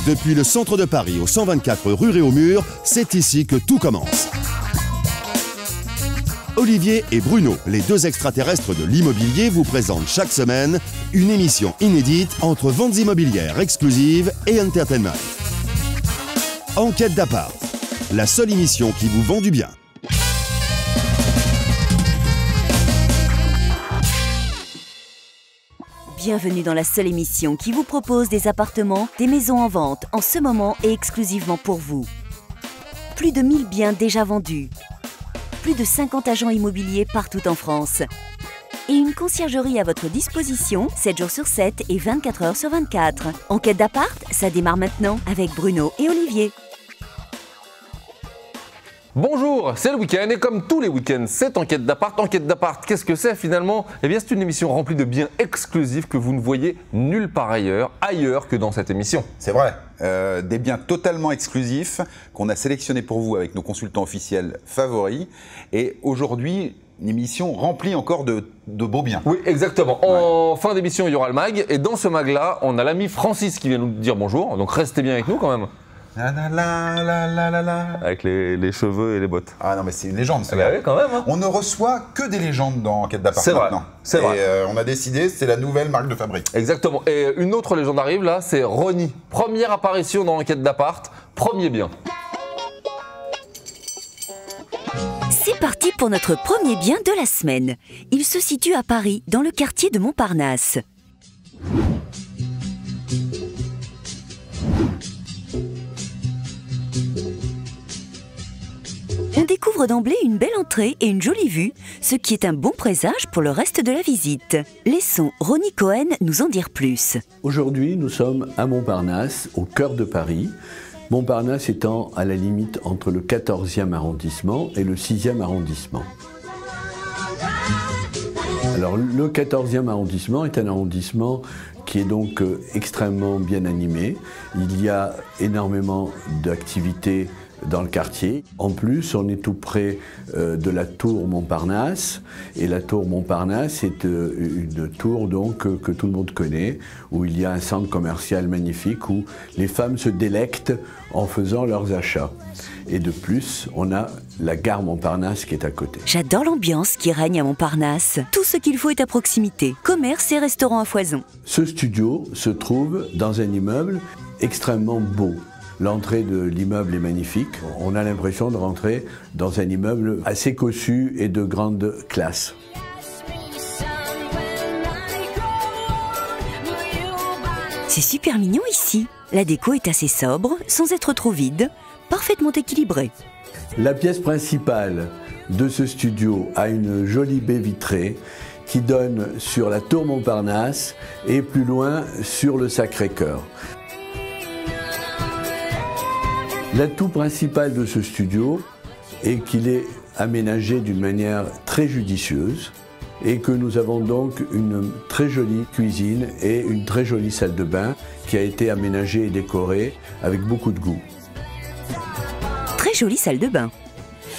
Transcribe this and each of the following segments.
Depuis le centre de Paris au 124 rue Réaumur, c'est ici que tout commence. Olivier et Bruno, les deux extraterrestres de l'immobilier, vous présentent chaque semaine une émission inédite entre ventes immobilières exclusives et entertainment. Enquête d'appart, la seule émission qui vous vend du bien. Bienvenue dans la seule émission qui vous propose des appartements, des maisons en vente en ce moment et exclusivement pour vous. Plus de 1000 biens déjà vendus. Plus de 50 agents immobiliers partout en France. Et une conciergerie à votre disposition 7 jours sur 7 et 24 heures sur 24. Enquête d'appart, ça démarre maintenant avec Bruno et Olivier. Bonjour, c'est le week-end et comme tous les week-ends, c'est Enquête d'appart. Enquête d'appart, qu'est-ce que c'est finalement? Eh bien, c'est une émission remplie de biens exclusifs que vous ne voyez nulle part ailleurs que dans cette émission. C'est vrai, des biens totalement exclusifs qu'on a sélectionnés pour vous avec nos consultants officiels favoris. Et aujourd'hui, une émission remplie encore de beaux biens. Oui, exactement. En fin d'émission, il y aura le mag. Et dans ce mag-là, on a l'ami Francis qui vient nous dire bonjour. Donc restez bien avec nous quand même. La la la la la la. Avec les cheveux et les bottes. Ah non mais c'est une légende ça. Bah oui, quand même. Hein. On ne reçoit que des légendes dans Enquête d'appart maintenant. C'est vrai. Et on a décidé, c'est la nouvelle marque de fabrique. Exactement. Et une autre légende arrive là, c'est Ronnie. Première apparition dans Enquête d'appart, premier bien. C'est parti pour notre premier bien de la semaine. Il se situe à Paris, dans le quartier de Montparnasse. On découvre d'emblée une belle entrée et une jolie vue, ce qui est un bon présage pour le reste de la visite. Laissons Ronnie Cohen nous en dire plus. Aujourd'hui, nous sommes à Montparnasse, au cœur de Paris. Montparnasse étant à la limite entre le 14e arrondissement et le 6e arrondissement. Alors, le 14e arrondissement est un arrondissement qui est donc extrêmement bien animé. Il y a énormément d'activités dans le quartier. En plus, on est tout près de la tour Montparnasse. Et la tour Montparnasse est une tour donc, que tout le monde connaît, où il y a un centre commercial magnifique où les femmes se délectent en faisant leurs achats. Et de plus, on a la gare Montparnasse qui est à côté. J'adore l'ambiance qui règne à Montparnasse. Tout ce qu'il faut est à proximité. Commerce et restaurants à foison. Ce studio se trouve dans un immeuble extrêmement beau. L'entrée de l'immeuble est magnifique. On a l'impression de rentrer dans un immeuble assez cossu et de grande classe. C'est super mignon ici. La déco est assez sobre, sans être trop vide, parfaitement équilibrée. La pièce principale de ce studio a une jolie baie vitrée qui donne sur la tour Montparnasse et plus loin sur le Sacré-Cœur. L'atout principal de ce studio est qu'il est aménagé d'une manière très judicieuse et que nous avons donc une très jolie cuisine et une très jolie salle de bain qui a été aménagée et décorée avec beaucoup de goût. Très jolie salle de bain.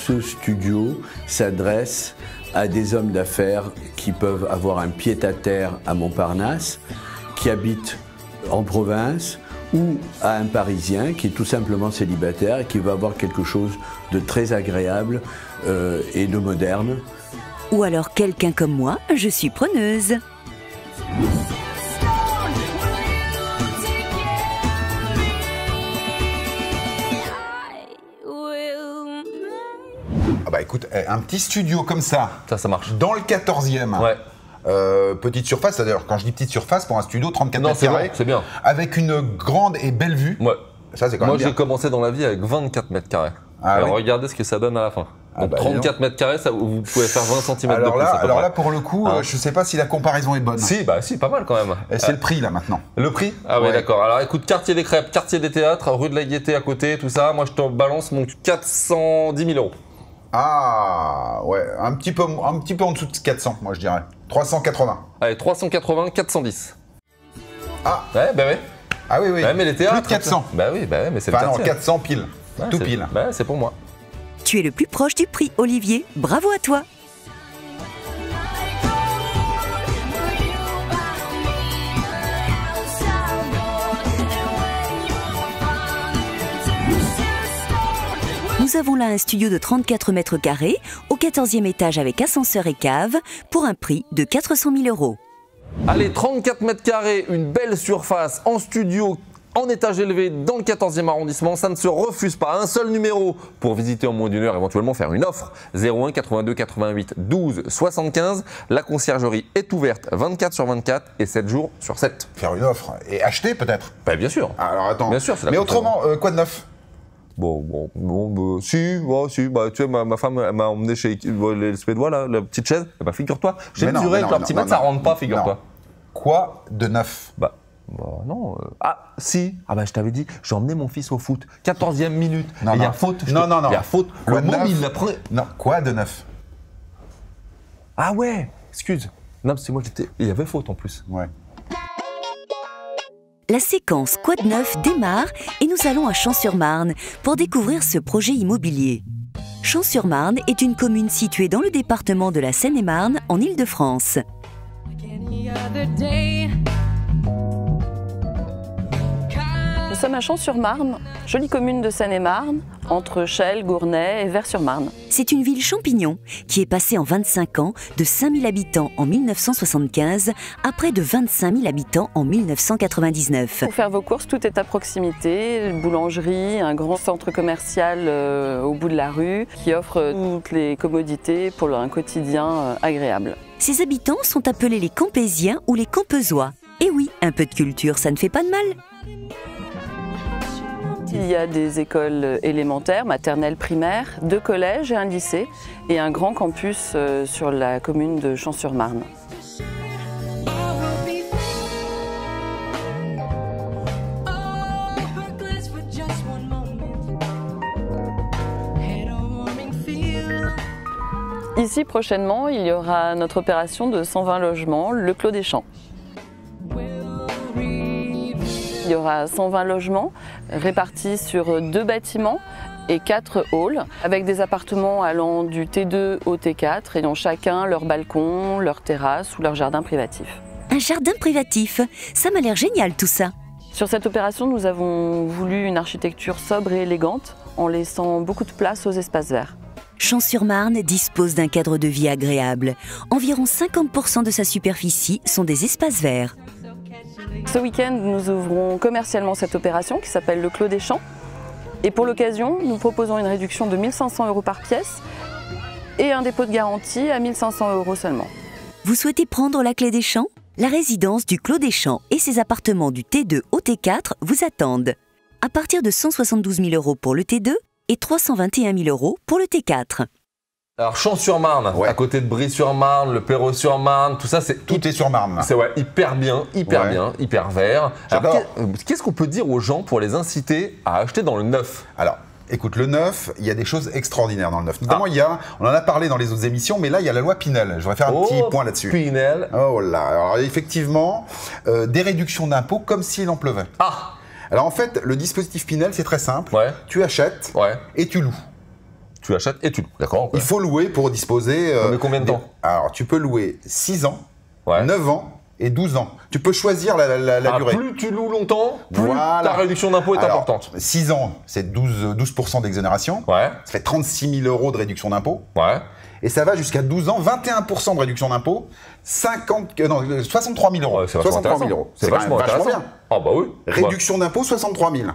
Ce studio s'adresse à des hommes d'affaires qui peuvent avoir un pied-à-terre à Montparnasse, qui habitent en province, ou à un Parisien qui est tout simplement célibataire et qui va avoir quelque chose de très agréable et de moderne. Ou alors quelqu'un comme moi, je suis preneuse. Ah bah écoute, un petit studio comme ça marche. Dans le 14e. Ouais. Petite surface, d'ailleurs, quand je dis petite surface, pour un studio, 34 non, mètres carrés, c'est bien. avec une grande et belle vue. Ouais. Ça, c'est quand même bien. Moi, j'ai commencé dans la vie avec 24 mètres carrés. Ah, alors, oui. regardez ce que ça donne à la fin. Donc, bah, 34 mètres carrés, ça, vous pouvez faire 20 cm de plus. Alors là, pour le coup, Hein. je sais pas si la comparaison est bonne. Si, pas mal quand même. C'est le prix, là, maintenant. Le prix? Ah oui, Ouais. d'accord. Alors écoute, quartier des crêpes, quartier des théâtres, rue de la Gaîté à côté, tout ça. Moi, je te balance mon 410 000 euros. Ah, ouais, un petit peu en dessous de 400, moi, je dirais. 380. Allez, 380, 410. Ah. Ouais, bah ouais. Ah oui, oui. Ouais, mais les théâtres. Plus de 400. Bah oui, mais c'est le Enfin, non, quartier. 400 pile. Ouais, Tout pile. Bah, c'est pour moi. Tu es le plus proche du prix, Olivier. Bravo à toi. Nous avons là un studio de 34 mètres carrés, au 14e étage avec ascenseur et cave, pour un prix de 400 000 €. Allez, 34 mètres carrés, une belle surface en studio, en étage élevé dans le 14e arrondissement, ça ne se refuse pas. Un seul numéro pour visiter en moins d'une heure, éventuellement faire une offre. 01 82 88 12 75. La conciergerie est ouverte 24 sur 24 et 7 jours sur 7. Faire une offre et acheter peut-être. Bah, bien sûr. Alors attends. Bien sûr, c'est la mais conciergerie. autrement, quoi de neuf? Si, tu sais, ma femme elle m'a emmené chez les Suédois, là, la petite chaise. Eh bah, figure-toi, j'ai mesuré avec leur petit mètre, ça rentre pas, figure-toi. Quoi de neuf? Bah non. Ah, si. Ah bah je t'avais dit, j'ai emmené mon fils au foot. 14e minute. Il y a faute. Non. Il y a faute. Quoi Le de môme, neuf? il l'a pris. Non, quoi de neuf? Ah ouais, excuse. Non, c'est moi qui étais. Il y avait faute en plus. Ouais. La séquence Quoi de neuf démarre et nous allons à Champs-sur-Marne pour découvrir ce projet immobilier. Champs-sur-Marne est une commune située dans le département de la Seine-et-Marne en Île-de-France. Nous sommes à Champs-sur-Marne, jolie commune de Seine-et-Marne, entre Chelles, Gournay et Vers-sur-Marne. C'est une ville champignon qui est passée en 25 ans de 5 000 habitants en 1975 à près de 25 000 habitants en 1999. Pour faire vos courses, tout est à proximité, une boulangerie, un grand centre commercial au bout de la rue qui offre toutes les commodités pour un quotidien agréable. Ses habitants sont appelés les Campésiens ou les Campezois. Et oui, un peu de culture, ça ne fait pas de mal. Il y a des écoles élémentaires, maternelles, primaires, 2 collèges et un lycée, et un grand campus sur la commune de Champs-sur-Marne. Ici, prochainement, il y aura notre opération de 120 logements, le Clos des Champs. Il y aura 120 logements répartis sur 2 bâtiments et 4 halls, avec des appartements allant du T2 au T4, ayant chacun leur balcon, leur terrasse ou leur jardin privatif. Un jardin privatif, ça m'a l'air génial tout ça. Sur cette opération, nous avons voulu une architecture sobre et élégante, en laissant beaucoup de place aux espaces verts. Champs-sur-Marne dispose d'un cadre de vie agréable. Environ 50% de sa superficie sont des espaces verts. Ce week-end, nous ouvrons commercialement cette opération qui s'appelle le Clos des Champs. Et pour l'occasion, nous proposons une réduction de 1 500 € par pièce et un dépôt de garantie à 1 500 € seulement. Vous souhaitez prendre la clé des champs? La résidence du Clos des Champs et ses appartements du T2 au T4 vous attendent. À partir de 172 000 € pour le T2 et 321 000 € pour le T4. Alors Champs-sur-Marne, Ouais. à côté de Brie-sur-Marne, le Perreux-sur-Marne, tout ça, c'est Tout est sur Marne. c'est ouais, hyper bien, hyper vert. Alors, J'adore. qu'est-ce qu'on peut dire aux gens pour les inciter à acheter dans le neuf? Alors, écoute, le neuf, il y a des choses extraordinaires dans le neuf. Notamment, on en a parlé dans les autres émissions, mais là, il y a la loi Pinel. Je voudrais faire un petit point là-dessus. Pinel. Oh là, alors effectivement, des réductions d'impôts comme s'il en pleuvait. Ah, Alors en fait, le dispositif Pinel, c'est très simple. ouais, Tu achètes ouais. et tu loues. Tu achètes et tu loues, d'accord? Il faut louer pour disposer... Mais combien de temps? Alors, tu peux louer 6 ans, Ouais. 9 ans et 12 ans. Tu peux choisir la Ah, durée. plus tu loues longtemps, plus Voilà. ta réduction d'impôt est Alors, importante. 6 ans, c'est 12% d'exonération. Ouais, Ça fait 36 000 € de réduction d'impôt. ouais. Et ça va jusqu'à 12 ans, 21% de réduction d'impôt, 63 000 €. Ouais, c'est vachement 63 000 intéressant. €. C'est quand même vachement intéressant. bien. Ah bah oui. Réduction d'impôt, 63 000.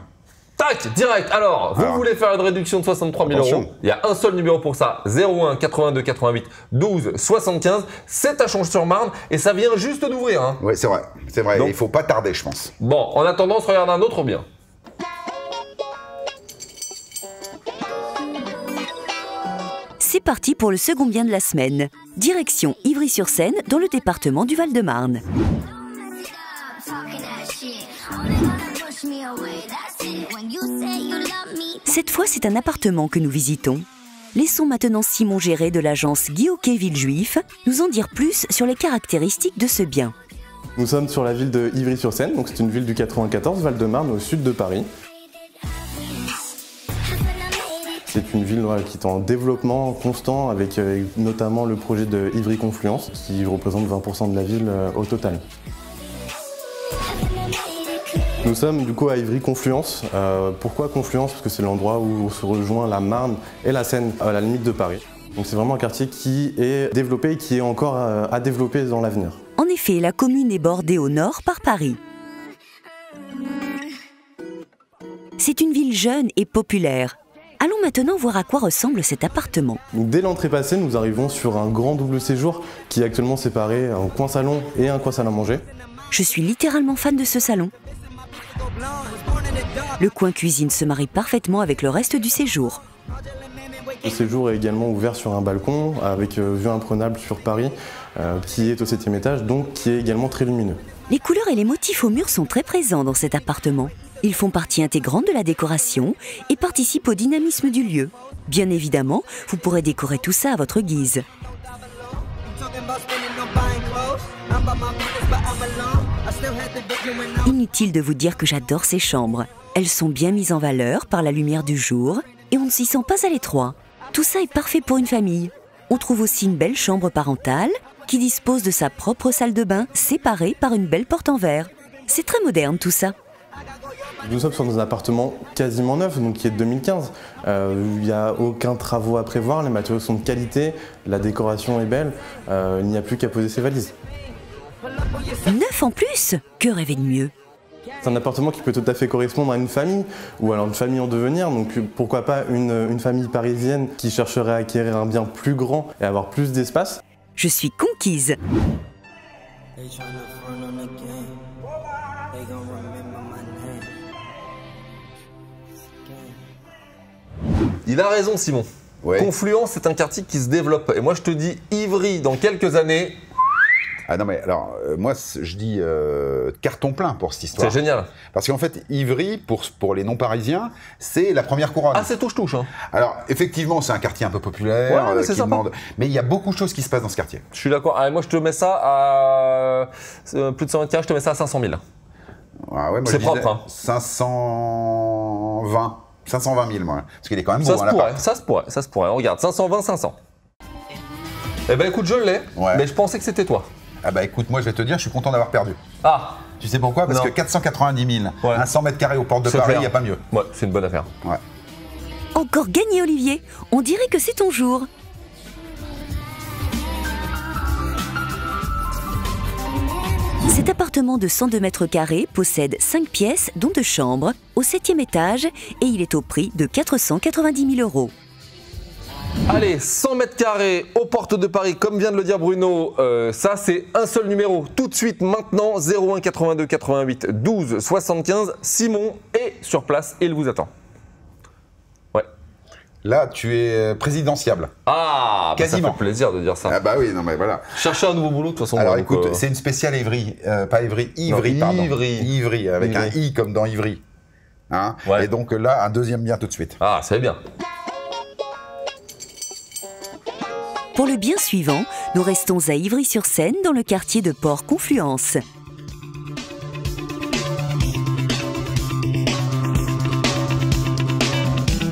Tac, direct. Alors, vous Alors. voulez faire une réduction de 63 000 Attention. €? Il y a un seul numéro pour ça. 01 82 88 12 75. C'est à Champs-sur-Marne et ça vient juste d'ouvrir. Hein. Oui, c'est vrai. C'est vrai. Donc- Il faut pas tarder, je pense. Bon, en attendant, on se regarde un autre bien. C'est parti pour le second bien de la semaine. Direction Ivry-sur-Seine dans le département du Val-de-Marne. Cette fois, c'est un appartement que nous visitons. Laissons maintenant Simon Géré de l'agence Guy-Hockey Villejuif nous en dire plus sur les caractéristiques de ce bien. Nous sommes sur la ville de Ivry-sur-Seine, donc c'est une ville du 94, Val-de-Marne, au sud de Paris. C'est une ville qui est en développement constant avec notamment le projet de Ivry Confluence qui représente 20% de la ville au total. Nous sommes du coup à Ivry-Confluence. Pourquoi Confluence? Parce que c'est l'endroit où se rejoint la Marne et la Seine à la limite de Paris. Donc c'est vraiment un quartier qui est développé et qui est encore à développer dans l'avenir. En effet, la commune est bordée au nord par Paris. C'est une ville jeune et populaire. Allons maintenant voir à quoi ressemble cet appartement. Dès l'entrée passée, nous arrivons sur un grand double séjour qui est actuellement séparé en coin salon et un coin salle à manger. Je suis littéralement fan de ce salon. Le coin cuisine se marie parfaitement avec le reste du séjour. Le séjour est également ouvert sur un balcon avec vue imprenable sur Paris qui est au 7e étage, donc qui est également très lumineux. Les couleurs et les motifs aux murs sont très présents dans cet appartement. Ils font partie intégrante de la décoration et participent au dynamisme du lieu. Bien évidemment, vous pourrez décorer tout ça à votre guise. Inutile de vous dire que j'adore ces chambres. Elles sont bien mises en valeur par la lumière du jour et on ne s'y sent pas à l'étroit. Tout ça est parfait pour une famille. On trouve aussi une belle chambre parentale qui dispose de sa propre salle de bain séparée par une belle porte en verre. C'est très moderne tout ça. Nous sommes dans un appartement quasiment neuf, donc qui est de 2015. Il n'y a aucun travaux à prévoir, les matériaux sont de qualité, la décoration est belle, il n'y a plus qu'à poser ses valises. Neuf en plus? Que rêver de mieux? C'est un appartement qui peut tout à fait correspondre à une famille, ou alors une famille en devenir, donc pourquoi pas une famille parisienne qui chercherait à acquérir un bien plus grand et avoir plus d'espace. Je suis conquise. Il a raison, Simon. Ouais. Confluence, c'est un quartier qui se développe. Et moi, je te dis, Ivry, dans quelques années... Ah non, mais alors, moi, je dis carton plein pour cette histoire. C'est génial. Parce qu'en fait, Ivry, pour les non-parisiens, c'est la première couronne. Ah, c'est touche-touche. Hein. Alors, effectivement, c'est un quartier un peu populaire. Ouais, mais c'est sympa. Mais il y a beaucoup de choses qui se passent dans ce quartier. Je suis d'accord. Allez, moi, je te mets ça à... plus de 120 carrés, je te mets ça à 500 000. Ah ouais, C'est propre, hein. 520 000, moi. Parce qu'il est quand même beau, Ça se pourrait. On regarde, 520, 500. Eh ben, écoute, je l'ai, Ouais. mais je pensais que c'était toi. Ah bah écoute, moi je vais te dire, je suis content d'avoir perdu. Ah, Tu sais pourquoi? Parce Non. que 490 000, Ouais. un 100 mètres carrés aux portes de c'est Paris, il clair. n'y a pas mieux. Ouais, c'est une bonne affaire. Ouais. Encore gagné, Olivier. On dirait que c'est ton jour. Cet appartement de 102 mètres carrés possède 5 pièces, dont 2 chambres, au 7e étage, et il est au prix de 490 000 €. Allez, 100 mètres carrés aux portes de Paris, comme vient de le dire Bruno, ça c'est un seul numéro. Tout de suite, maintenant, 01 82 88 12 75. Simon est sur place et il vous attend. Ouais. Là, tu es présidentiable. Ah, bah Quasiment. ça fait plaisir de dire ça. Ah bah oui, non mais voilà. Cherchez un nouveau boulot de toute façon. Alors donc, écoute, c'est une spéciale Ivry, pas Ivry, Ivry, Non, pardon. Ivry. Ivry, avec Ivry. un I comme dans Ivry. Hein? Ouais. Et donc là, un deuxième bien tout de suite. Ah, c'est bien. Pour le bien suivant, nous restons à Ivry-sur-Seine, dans le quartier de Port-Confluence.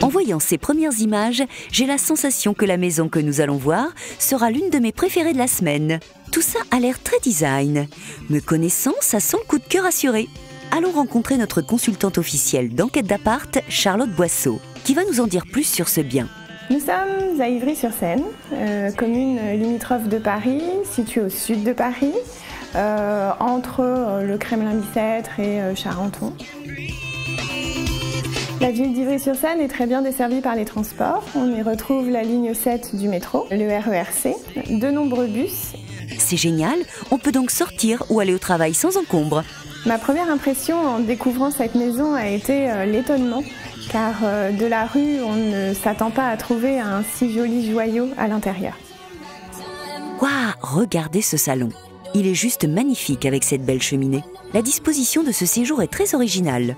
En voyant ces premières images, j'ai la sensation que la maison que nous allons voir sera l'une de mes préférées de la semaine. Tout ça a l'air très design. Me connaissant, ça sent le coup de cœur assuré. Allons rencontrer notre consultante officielle d'enquête d'appart, Charlotte Boisseau, qui va nous en dire plus sur ce bien. Nous sommes à Ivry-sur-Seine, commune limitrophe de Paris, située au sud de Paris, entre le Kremlin-Bicêtre et Charenton. La ville d'Ivry-sur-Seine est très bien desservie par les transports. On y retrouve la ligne 7 du métro, le RERC, de nombreux bus. C'est génial, on peut donc sortir ou aller au travail sans encombre. Ma première impression en découvrant cette maison a été l'étonnement, car de la rue, on ne s'attend pas à trouver un si joli joyau à l'intérieur. Waouh, regardez ce salon. Il est juste magnifique avec cette belle cheminée. La disposition de ce séjour est très originale.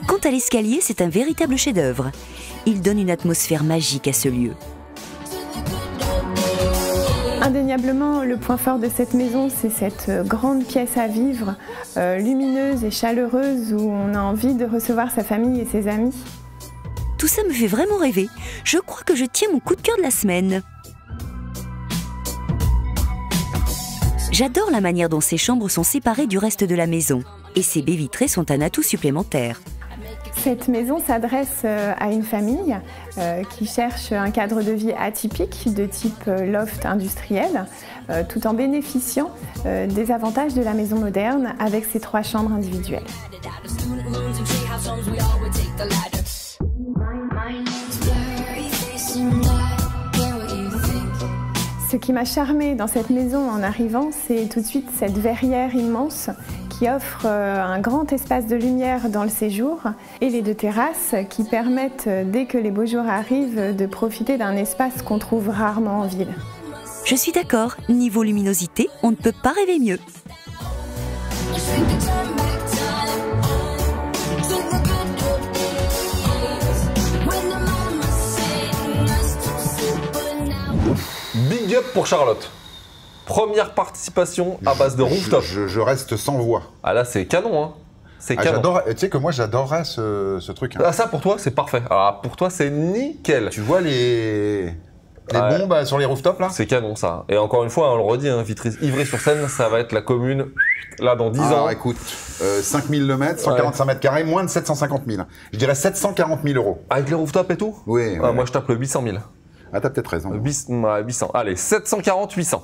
Quant à l'escalier, c'est un véritable chef-d'œuvre. Il donne une atmosphère magique à ce lieu. Indéniablement, le point fort de cette maison, c'est cette grande pièce à vivre, lumineuse et chaleureuse, où on a envie de recevoir sa famille et ses amis. Tout ça me fait vraiment rêver. Je crois que je tiens mon coup de cœur de la semaine. J'adore la manière dont ces chambres sont séparées du reste de la maison. Et ces baies vitrées sont un atout supplémentaire. Cette maison s'adresse à une famille qui cherche un cadre de vie atypique de type loft industriel, tout en bénéficiant des avantages de la maison moderne avec ses 3 chambres individuelles. Ce qui m'a charmée dans cette maison en arrivant, c'est tout de suite cette verrière immense qui offre un grand espace de lumière dans le séjour et les 2 terrasses qui permettent, dès que les beaux jours arrivent, de profiter d'un espace qu'on trouve rarement en ville. Je suis d'accord, niveau luminosité, on ne peut pas rêver mieux. Big up pour Charlotte. Première participation à base de rooftop. Je reste sans voix. Ah là, c'est canon, hein. C'est canon. Tu sais que moi, j'adorerais ce truc. Hein. Ah, ça, pour toi, c'est parfait. Alors, pour toi, c'est nickel. Tu vois les bombes sur les rooftops, là? C'est canon, ça. Et encore une fois, on le redit, hein, Ivry-sur-Seine, ça va être la commune, là, dans 10 ans. Alors, écoute, 5000 le mètre, 145 mètres carrés, moins de 750 000. Je dirais 740 000 euros. Avec les rooftops et tout? Oui. Moi, je tape le 800 000. Ah, t'as peut-être raison. 800. Allez, 740, 800.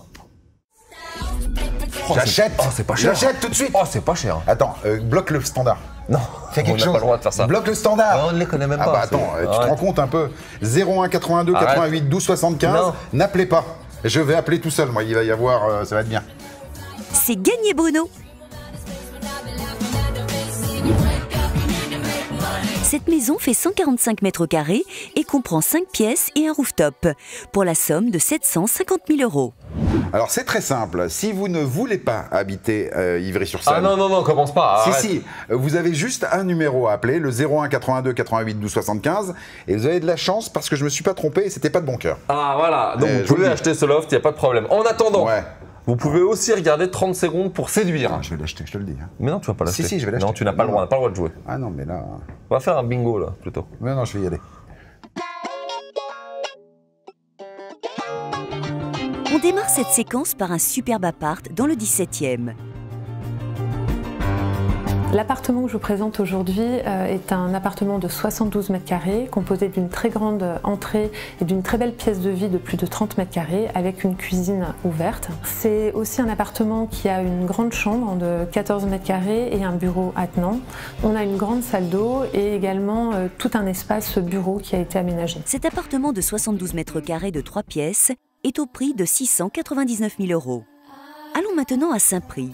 Oh, j'achète. Oh, c'est pas cher. J'achète tout de suite. Oh, c'est pas cher. Attends, bloque le standard. Non, fais quelque on chose. n'a pas le droit de faire ça. Bloque le standard. Non, on ne les connaît même pas. Ah bah attends, tu te rends compte un peu. 01 82 88 12 75. N'appelez pas. Je vais appeler tout seul, moi. Il va y avoir, ça va être bien. C'est gagné, Bruno. Cette maison fait 145 mètres carrés et comprend 5 pièces et un rooftop, pour la somme de 750 000 euros. Alors c'est très simple, si vous ne voulez pas habiter Ivry-sur-Seine... Ah non, commence pas, arrête. Si, vous avez juste un numéro à appeler, le 01 82 88 12 75, et vous avez de la chance parce que je me suis pas trompé et c'était pas de bon cœur. Ah voilà, donc vous pouvez acheter ce loft, il n'y a pas de problème. En attendant, vous pouvez aussi regarder 30 secondes pour séduire. Ah, je vais l'acheter, je te le dis. Hein. Mais non, tu vas pas l'acheter. Si, je vais l'acheter. Non, tu n'as pas le droit, on n'a pas le droit de jouer. Ah non, mais là... On va faire un bingo là, plutôt. Mais non, je vais y aller. On démarre cette séquence par un superbe appart dans le 17e. L'appartement que je vous présente aujourd'hui est un appartement de 72 mètres carrés, composé d'une très grande entrée et d'une très belle pièce de vie de plus de 30 mètres carrés, avec une cuisine ouverte. C'est aussi un appartement qui a une grande chambre de 14 mètres carrés et un bureau attenant. On a une grande salle d'eau et également tout un espace bureau qui a été aménagé. Cet appartement de 72 mètres carrés de 3 pièces est au prix de 699 000 euros. Allons maintenant à Saint-Prix.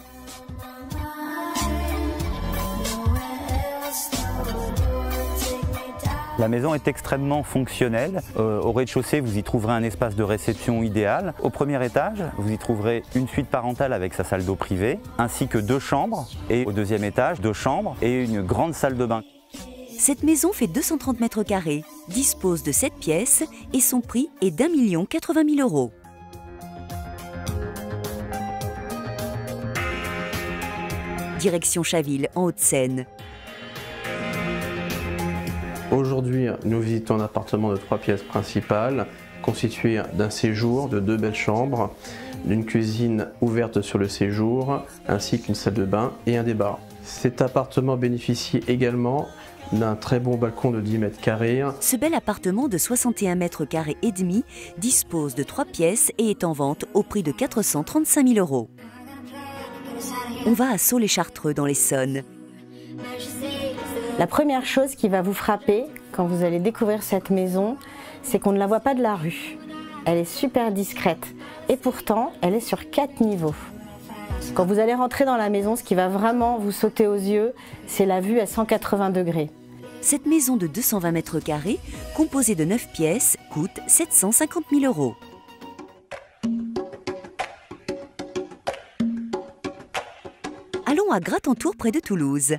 La maison est extrêmement fonctionnelle. Au rez-de-chaussée, vous y trouverez un espace de réception idéal. Au premier étage, vous y trouverez une suite parentale avec sa salle d'eau privée, ainsi que 2 chambres. Et au deuxième étage, 2 chambres et une grande salle de bain. Cette maison fait 230 mètres carrés, dispose de 7 pièces et son prix est d'1 080 000 euros. Direction Chaville, en Hauts-de-Seine. Aujourd'hui, nous visitons un appartement de 3 pièces principales, constitué d'un séjour, de 2 belles chambres, d'une cuisine ouverte sur le séjour, ainsi qu'une salle de bain et un débar. Cet appartement bénéficie également d'un très bon balcon de 10 mètres carrés. Ce bel appartement de 61 mètres carrés et demi dispose de 3 pièces et est en vente au prix de 435 000 euros. On va à Saulx-les-Chartreux dans l'Essonne. La première chose qui va vous frapper quand vous allez découvrir cette maison, c'est qu'on ne la voit pas de la rue. Elle est super discrète et pourtant elle est sur 4 niveaux. Quand vous allez rentrer dans la maison, ce qui va vraiment vous sauter aux yeux, c'est la vue à 180 degrés. Cette maison de 220 mètres carrés, composée de 9 pièces, coûte 750 000 euros. Allons à Gratentour près de Toulouse.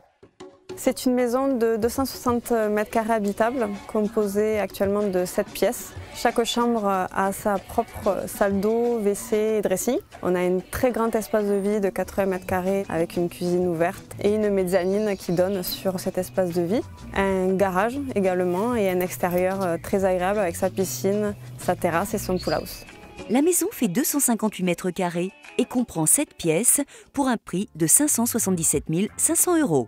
C'est une maison de 260 mètres carrés habitable, composée actuellement de 7 pièces. Chaque chambre a sa propre salle d'eau, WC et dressing. On a un très grand espace de vie de 80 mètres carrés avec une cuisine ouverte et une mezzanine qui donne sur cet espace de vie. Un garage également et un extérieur très agréable avec sa piscine, sa terrasse et son pool house. La maison fait 258 mètres carrés et comprend 7 pièces pour un prix de 577 500 €.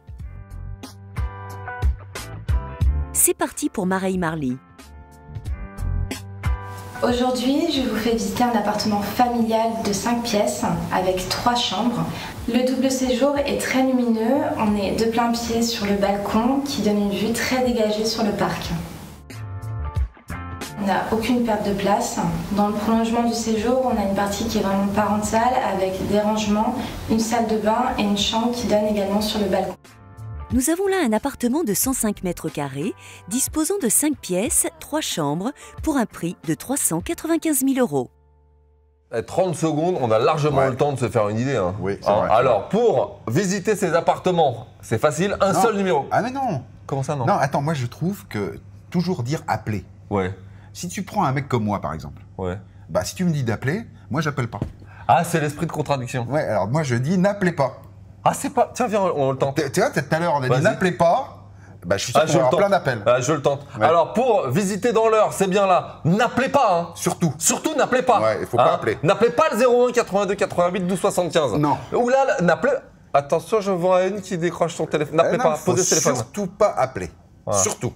C'est parti pour Mareille Marly. Aujourd'hui, je vous fais visiter un appartement familial de 5 pièces avec 3 chambres. Le double séjour est très lumineux, on est de plein pied sur le balcon qui donne une vue très dégagée sur le parc. On n'a aucune perte de place. Dans le prolongement du séjour, on a une partie qui est vraiment parentale avec des rangements, une salle de bain et une chambre qui donne également sur le balcon. Nous avons là un appartement de 105 mètres carrés, disposant de 5 pièces, 3 chambres, pour un prix de 395 000 €. 30 secondes, on a largement le temps de se faire une idée. Hein. Oui, c'est vrai. Alors, pour visiter ces appartements, c'est facile, un seul numéro. Ah mais non. Comment ça, non? Non, attends, moi je trouve que toujours dire appeler. Ouais. Si tu prends un mec comme moi, par exemple, bah si tu me dis d'appeler, moi j'appelle pas. Ah, c'est l'esprit de contradiction. Ouais, alors moi je dis n'appelez pas. Ah, c'est pas. Tiens, viens, on le tente. Tu vois, tout à l'heure, on a dit n'appelez pas. Bah, je suis sûr qu'on va avoir plein d'appels. Ah, je le tente. Ouais. Alors, pour visiter dans l'heure, c'est bien là. N'appelez pas, hein. Surtout. Surtout, n'appelez pas. Ouais, il faut pas appeler. N'appelez pas le 01 82 88 12 75. Non. Ou là, n'appelez. Attention, je vois une qui décroche son téléphone. N'appelez pas, posez le téléphone. Surtout pas appeler. Voilà. Surtout.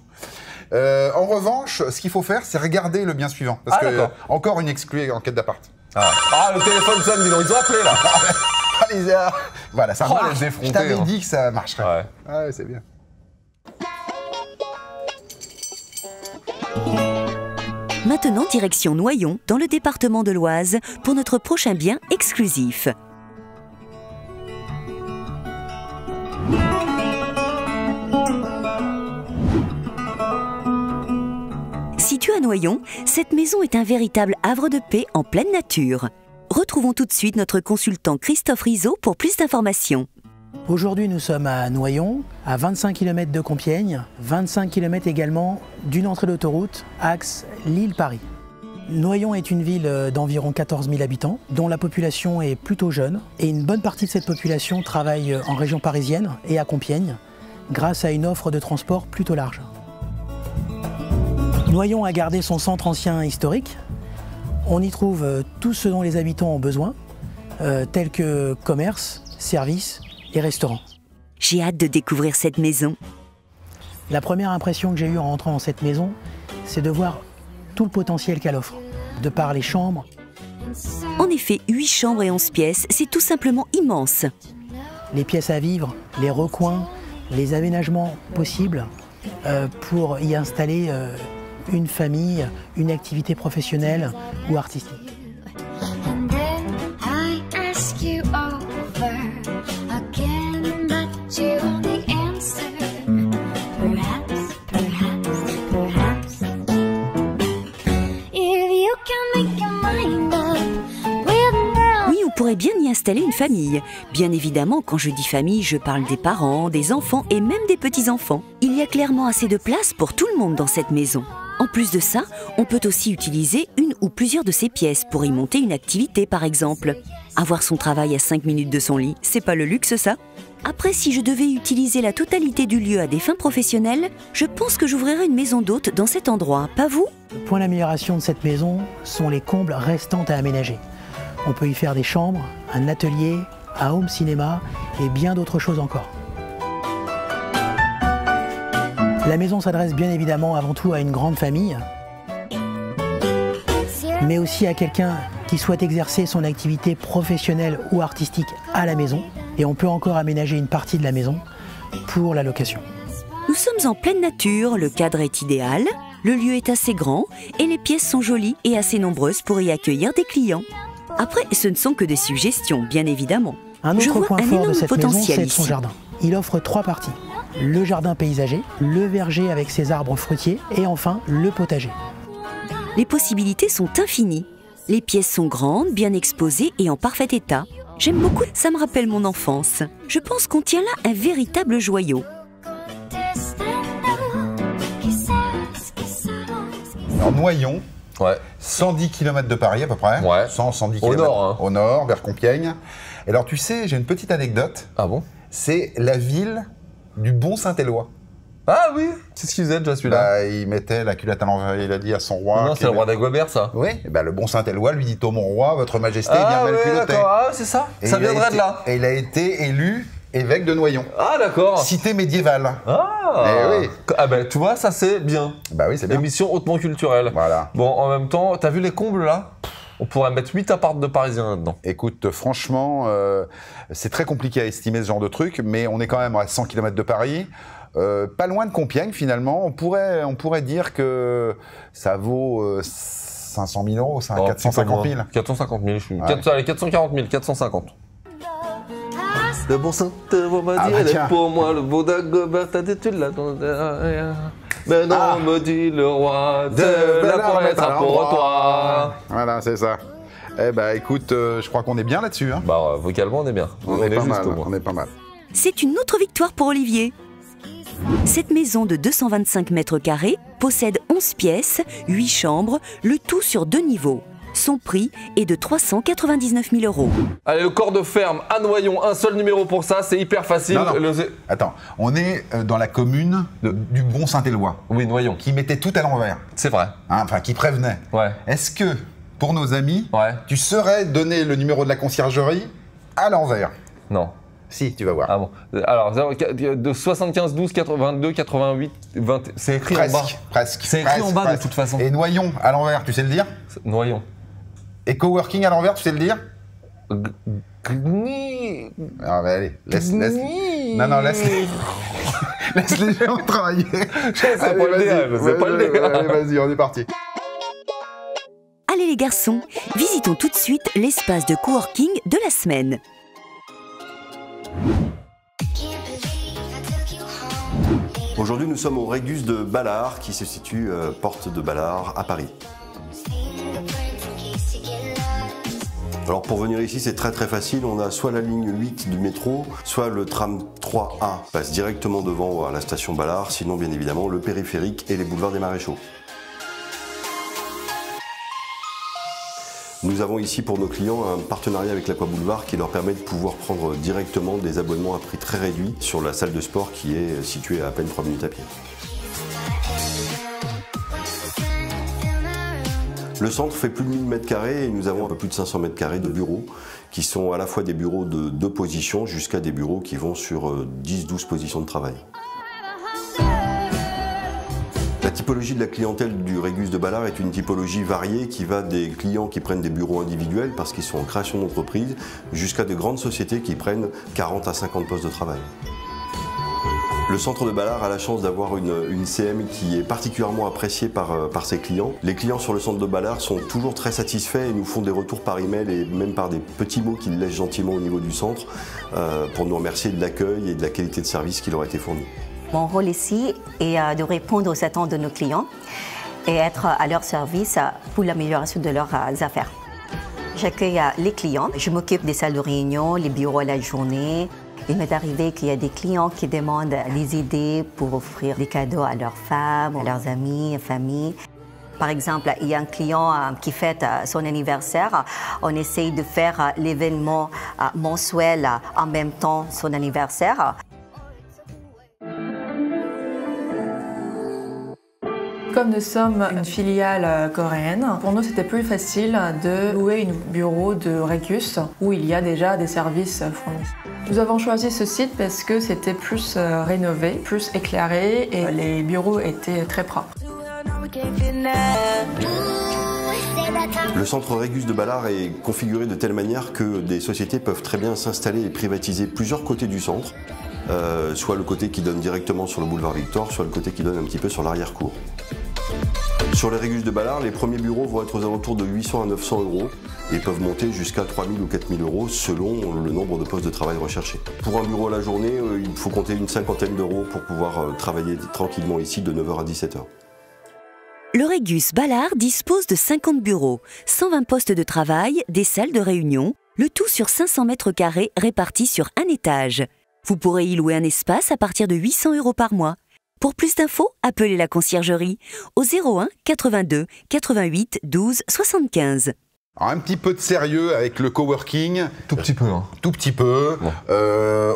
En revanche, ce qu'il faut faire, c'est regarder le bien suivant. Parce que, encore une exclue en quête d'appart. Ah, le téléphone sonne, dis donc, ils ont appelé là. Voilà, ça marche. Je t'avais hein. dit que ça marcherait. Ouais, c'est bien. Maintenant, direction Noyon, dans le département de l'Oise, pour notre prochain bien exclusif. Située à Noyon, cette maison est un véritable havre de paix en pleine nature. Retrouvons tout de suite notre consultant Christophe Rizzo pour plus d'informations. Aujourd'hui, nous sommes à Noyon, à 25 km de Compiègne, 25 km également d'une entrée d'autoroute, axe Lille-Paris. Noyon est une ville d'environ 14 000 habitants, dont la population est plutôt jeune, et une bonne partie de cette population travaille en région parisienne et à Compiègne, grâce à une offre de transport plutôt large. Noyon a gardé son centre ancien historique. On y trouve tout ce dont les habitants ont besoin, tels que commerce, services et restaurants. J'ai hâte de découvrir cette maison. La première impression que j'ai eue en rentrant dans cette maison, c'est de voir tout le potentiel qu'elle offre, de par les chambres. En effet, 8 chambres et 11 pièces, c'est tout simplement immense. Les pièces à vivre, les recoins, les aménagements possibles pour y installer une famille, une activité professionnelle ou artistique. Oui, on pourrait bien y installer une famille. Bien évidemment, quand je dis famille, je parle des parents, des enfants et même des petits-enfants. Il y a clairement assez de place pour tout le monde dans cette maison. En plus de ça, on peut aussi utiliser une ou plusieurs de ces pièces pour y monter une activité par exemple. Avoir son travail à 5 minutes de son lit, c'est pas le luxe ça? Après, si je devais utiliser la totalité du lieu à des fins professionnelles, je pense que j'ouvrirais une maison d'hôte dans cet endroit, pas vous? Le point d'amélioration de cette maison sont les combles restants à aménager. On peut y faire des chambres, un atelier, un home cinéma et bien d'autres choses encore. La maison s'adresse bien évidemment avant tout à une grande famille, mais aussi à quelqu'un qui souhaite exercer son activité professionnelle ou artistique à la maison. Et on peut encore aménager une partie de la maison pour la location. Nous sommes en pleine nature, le cadre est idéal, le lieu est assez grand et les pièces sont jolies et assez nombreuses pour y accueillir des clients. Après, ce ne sont que des suggestions, bien évidemment. Un autre point fort de cette maison, c'est son ici. jardin. Il offre 3 parties. Le jardin paysager, le verger avec ses arbres fruitiers et enfin le potager. Les possibilités sont infinies. Les pièces sont grandes, bien exposées et en parfait état. J'aime beaucoup, ça me rappelle mon enfance. Je pense qu'on tient là un véritable joyau. Alors Noyon, 110 km de Paris à peu près, 110 km au nord, hein. Au nord, vers Compiègne. Et alors tu sais, j'ai une petite anecdote. Ah bon? C'est la ville du Bon Saint-Éloi. Ah oui, qu'est-ce qu'il faisait déjà celui-là? Bah, il mettait la culotte à l'envers, il a dit à son roi. Non, c'est le roi d'Agobert, ça. Oui, bah, le bon Saint-Éloi lui dit: « Oh mon roi, votre majesté est bien mal culotté. » Ah, c'est ça. Et Ça viendrait de là. Et il a été élu évêque de Noyon. Ah, d'accord. Cité médiévale. Ah, oui. Ah ben, tu vois, ça c'est bien. Bah oui, c'est bien. Émission hautement culturelle. Voilà. Bon, en même temps, t'as vu les combles là? On pourrait mettre 8 apparts de Parisiens là-dedans. Écoute, franchement, c'est très compliqué à estimer ce genre de truc, mais on est quand même à 100 km de Paris. Pas loin de Compiègne finalement. On pourrait dire que ça vaut 500 000 euros, ça, 450 000. 450 000, je suis. Ouais. Allez, 440 000, 450. Le bon Saint-Éloi m'a dit, elle est pour moi, le beau d'Agobert, t'as dit tu l'as. Mais non, me dit le roi, de la promesse pour toi. Voilà, c'est ça. Eh ben, écoute, je crois qu'on est bien là-dessus. Hein. Bah, vocalement, on est bien. On est pas mal, on est pas mal. C'est une autre victoire pour Olivier. Cette maison de 225 mètres carrés possède 11 pièces, 8 chambres, le tout sur 2 niveaux. Son prix est de 399 000 euros. Allez, le corps de ferme à Noyon, un seul numéro pour ça, c'est hyper facile. Non. Attends, on est dans la commune du bon Saint-Éloi. Oui, Noyon. Qui mettait tout à l'envers. C'est vrai. Hein, enfin, qui prévenait. Ouais. Est-ce que, pour nos amis, tu saurais donner le numéro de la conciergerie à l'envers? Non. Si, tu vas voir. Ah bon. Alors, de 75 12 82 88 20. C'est écrit en bas. Presque. C'est écrit en bas de toute façon. Et Noyon à l'envers, tu sais le dire? Noyon. Et coworking à l'envers, tu sais le dire? Gni. Ah bah allez, laisse. Non, laisse les gens travailler. Je sais pas le dire, je sais pas le dire. Allez, vas-y, on est parti. Allez les garçons, visitons tout de suite l'espace de coworking de la semaine. Aujourd'hui, nous sommes au Régus de Ballard, qui se situe porte de Ballard à Paris. Alors pour venir ici, c'est très facile, on a soit la ligne 8 du métro, soit le tram 3A, passe directement devant à la station Ballard, sinon bien évidemment le périphérique et les boulevards des Maréchaux. Nous avons ici pour nos clients un partenariat avec l'Aqua Boulevard qui leur permet de pouvoir prendre directement des abonnements à prix très réduit sur la salle de sport qui est située à peine 3 minutes à pied. Le centre fait plus de 1000 m² et nous avons un peu plus de 500 m² de bureaux qui sont à la fois des bureaux de 2 positions jusqu'à des bureaux qui vont sur 10-12 positions de travail. La typologie de la clientèle du Régus de Ballard est une typologie variée qui va des clients qui prennent des bureaux individuels parce qu'ils sont en création d'entreprise jusqu'à de grandes sociétés qui prennent 40 à 50 postes de travail. Le centre de Ballard a la chance d'avoir une CM qui est particulièrement appréciée par ses clients. Les clients sur le centre de Ballard sont toujours très satisfaits et nous font des retours par email et même par des petits mots qu'ils laissent gentiment au niveau du centre pour nous remercier de l'accueil et de la qualité de service qui leur a été fourni. Mon rôle ici est de répondre aux attentes de nos clients et être à leur service pour l'amélioration de leurs affaires. J'accueille les clients, je m'occupe des salles de réunion, les bureaux à la journée. Il m'est arrivé qu'il y a des clients qui demandent les idées pour offrir des cadeaux à leurs femmes, à leurs amis, famille. Par exemple, il y a un client qui fête son anniversaire. On essaye de faire l'événement mensuel en même temps son anniversaire. Comme nous sommes une filiale coréenne, pour nous c'était plus facile de louer un bureau de Régus où il y a déjà des services fournis. Nous avons choisi ce site parce que c'était plus rénové, plus éclairé et les bureaux étaient très propres. Le centre Régus de Ballard est configuré de telle manière que des sociétés peuvent très bien s'installer et privatiser plusieurs côtés du centre, soit le côté qui donne directement sur le boulevard Victor, soit le côté qui donne un petit peu sur l'arrière-cour. Sur les Régus de Ballard, les premiers bureaux vont être aux alentours de 800 à 900 euros et peuvent monter jusqu'à 3000 ou 4000 euros selon le nombre de postes de travail recherchés. Pour un bureau à la journée, il faut compter une cinquantaine d'euros pour pouvoir travailler tranquillement ici de 9h à 17h. Le Régus Ballard dispose de 50 bureaux, 120 postes de travail, des salles de réunion, le tout sur 500 m² répartis sur un étage. Vous pourrez y louer un espace à partir de 800 euros par mois. Pour plus d'infos, appelez la conciergerie au 01 82 88 12 75. Alors, un petit peu de sérieux avec le coworking. Tout petit peu. Hein. Tout petit peu. Bon.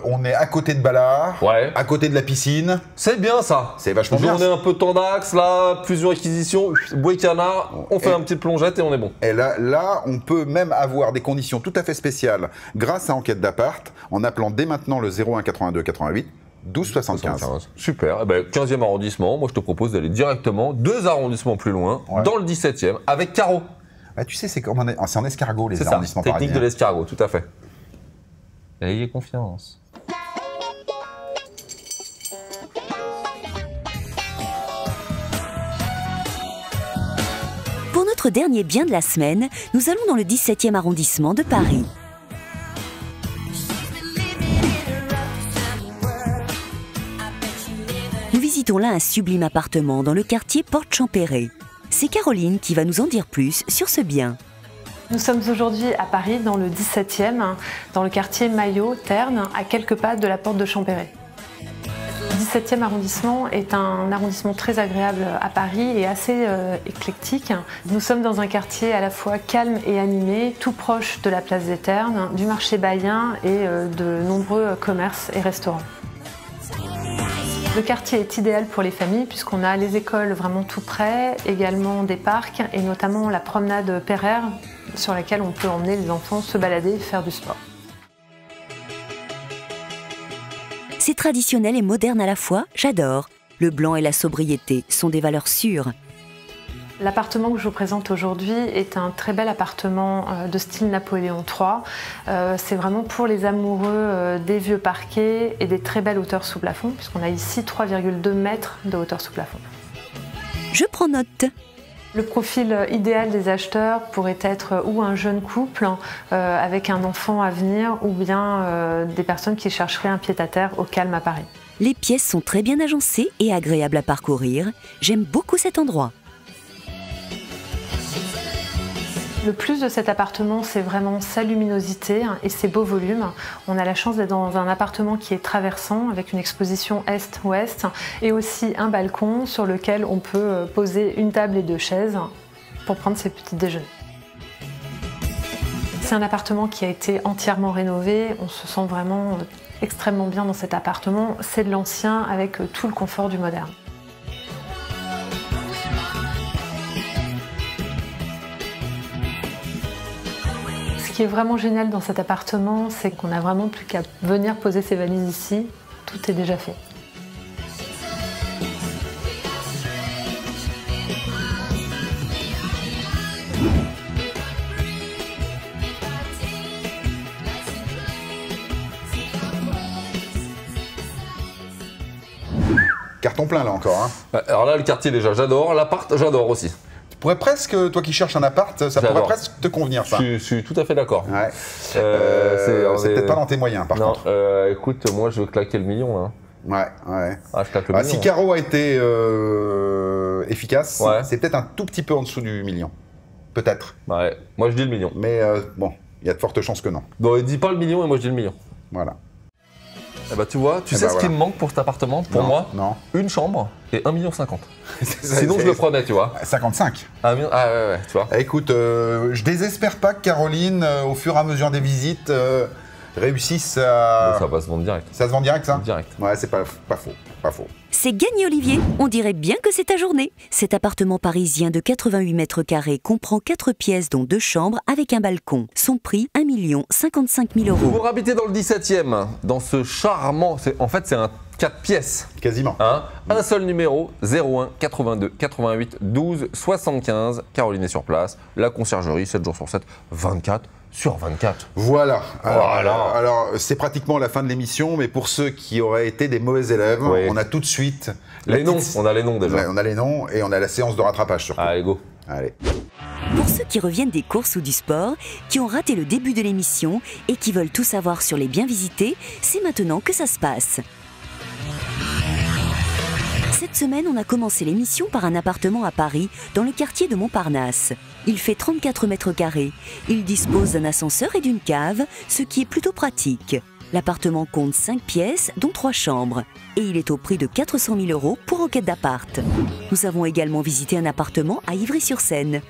On est à côté de Ballard, à côté de la piscine. C'est bien ça. C'est vachement bien. On est un peu temps d'axe, là, plusieurs réquisitions, bois et canard, on fait un petit plongette et on est bon. Et là, on peut même avoir des conditions tout à fait spéciales grâce à Enquête d'appart en appelant dès maintenant le 01 82 88 12 75. Super. Eh ben, 15e arrondissement, moi je te propose d'aller directement 2 arrondissements plus loin, dans le 17e, avec Caro. Bah, tu sais, c'est en escargot les arrondissements parisiens. Technique de l'escargot, tout à fait. Ayez confiance. Pour notre dernier bien de la semaine, nous allons dans le 17e arrondissement de Paris. Nous visitons là un sublime appartement dans le quartier Porte-Champéret. C'est Caroline qui va nous en dire plus sur ce bien. Nous sommes aujourd'hui à Paris, dans le 17e, dans le quartier Maillot, Terne, à quelques pas de la porte de Champéret. Le 17e arrondissement est un arrondissement très agréable à Paris et assez éclectique. Nous sommes dans un quartier à la fois calme et animé, tout proche de la place des Ternes, du marché Bayen et de nombreux commerces et restaurants. Le quartier est idéal pour les familles puisqu'on a les écoles vraiment tout près, également des parcs et notamment la promenade Pereire sur laquelle on peut emmener les enfants se balader et faire du sport. C'est traditionnel et moderne à la fois, j'adore. Le blanc et la sobriété sont des valeurs sûres. L'appartement que je vous présente aujourd'hui est un très bel appartement de style Napoléon III. C'est vraiment pour les amoureux des vieux parquets et des très belles hauteurs sous plafond, puisqu'on a ici 3,2 mètres de hauteur sous plafond. Je prends note. Le profil idéal des acheteurs pourrait être ou un jeune couple avec un enfant à venir, ou bien des personnes qui chercheraient un pied-à-terre au calme à Paris. Les pièces sont très bien agencées et agréables à parcourir. J'aime beaucoup cet endroit. Le plus de cet appartement, c'est vraiment sa luminosité et ses beaux volumes. On a la chance d'être dans un appartement qui est traversant avec une exposition est-ouest et aussi un balcon sur lequel on peut poser une table et 2 chaises pour prendre ses petits déjeuners. C'est un appartement qui a été entièrement rénové. On se sent vraiment extrêmement bien dans cet appartement. C'est de l'ancien avec tout le confort du moderne. Ce qui est vraiment génial dans cet appartement, c'est qu'on n'a vraiment plus qu'à venir poser ses valises ici. Tout est déjà fait. Carton plein là encore. Hein. Alors là, le quartier déjà, j'adore. L'appart, j'adore aussi. Pourrait presque, toi qui cherches un appart, ça pourrait presque te convenir, ça. Je suis tout à fait d'accord. Ouais. C'est peut-être pas dans tes moyens, par contre. Écoute, moi, je veux claquer le million, là. Ouais. Ah, je claque le million. Si Caro a été efficace, c'est peut-être un tout petit peu en dessous du million. Peut-être. Ouais, moi je dis le million. Mais bon, il y a de fortes chances que non. Non, il dit pas le million et moi je dis le million. Voilà. Eh bah tu vois, tu sais ce qui me manque pour cet appartement, pour moi, une chambre et 1,50 million. Sinon je le prenais, tu vois. 55. Ah ouais, tu vois. Écoute, je désespère pas que Caroline, au fur et à mesure des visites, réussisse à... Ça va se vendre direct. Ça se vend direct, ça? Direct. Ouais, c'est pas faux, pas faux. C'est gagné, Olivier. On dirait bien que c'est ta journée. Cet appartement parisien de 88 mètres carrés comprend 4 pièces dont 2 chambres avec un balcon. Son prix, 1 055 000 €. Pour habiter dans le 17e, dans ce charmant... En fait, c'est un 4 pièces. Quasiment. Hein, un seul numéro, 01 82 88 12 75. Caroline est sur place. La conciergerie, 7 jours sur 7, 24 sur 24. Voilà. Alors c'est pratiquement la fin de l'émission, mais pour ceux qui auraient été des mauvais élèves, on a tout de suite... Les noms, on a les noms déjà. On a les noms et on a la séance de rattrapage surtout. Allez, go. Allez. Pour ceux qui reviennent des courses ou du sport, qui ont raté le début de l'émission et qui veulent tout savoir sur les biens visités, c'est maintenant que ça se passe. Cette semaine, on a commencé l'émission par un appartement à Paris, dans le quartier de Montparnasse. Il fait 34 mètres carrés. Il dispose d'un ascenseur et d'une cave, ce qui est plutôt pratique. L'appartement compte 5 pièces, dont 3 chambres. Et il est au prix de 400 000 € pour enquête d'appart. Nous avons également visité un appartement à Ivry-sur-Seine.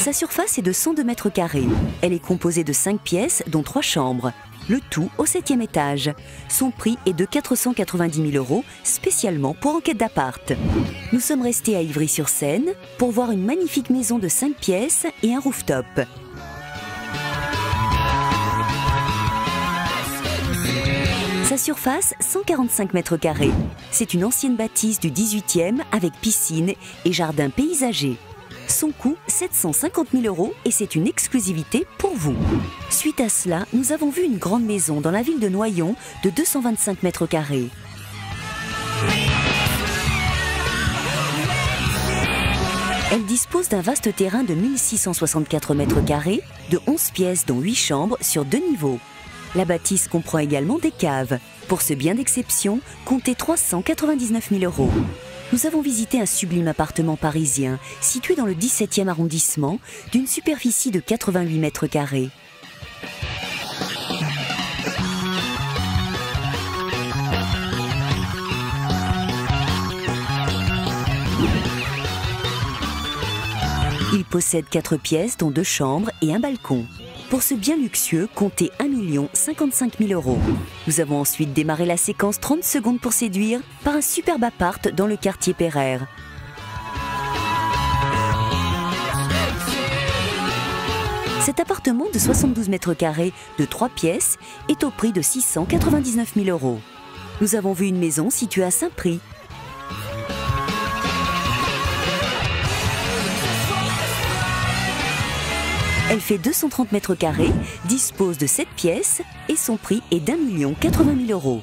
Sa surface est de 102 mètres carrés. Elle est composée de 5 pièces, dont 3 chambres. Le tout au 7e étage. Son prix est de 490 000 €, spécialement pour enquête d'appart. Nous sommes restés à Ivry-sur-Seine pour voir une magnifique maison de 5 pièces et un rooftop. Sa surface, 145 mètres carrés. C'est une ancienne bâtisse du 18e avec piscine et jardin paysager. Son coût, 750 000 € et c'est une exclusivité pour vous. Suite à cela, nous avons vu une grande maison dans la ville de Noyon de 225 mètres carrés. Elle dispose d'un vaste terrain de 1664 mètres carrés, de 11 pièces dont 8 chambres sur 2 niveaux. La bâtisse comprend également des caves. Pour ce bien d'exception, comptez 399 000 €. Nous avons visité un sublime appartement parisien, situé dans le 17e arrondissement, d'une superficie de 88 mètres carrés. Il possède 4 pièces, dont 2 chambres et un balcon. Pour ce bien luxueux, comptez 1 055 000 €. Nous avons ensuite démarré la séquence 30 secondes pour séduire par un superbe appart dans le quartier Pereire. Cet appartement de 72 mètres carrés de 3 pièces est au prix de 699 000 €. Nous avons vu une maison située à Saint-Prix. Elle fait 230 mètres carrés, dispose de 7 pièces et son prix est d'1 080 000 €.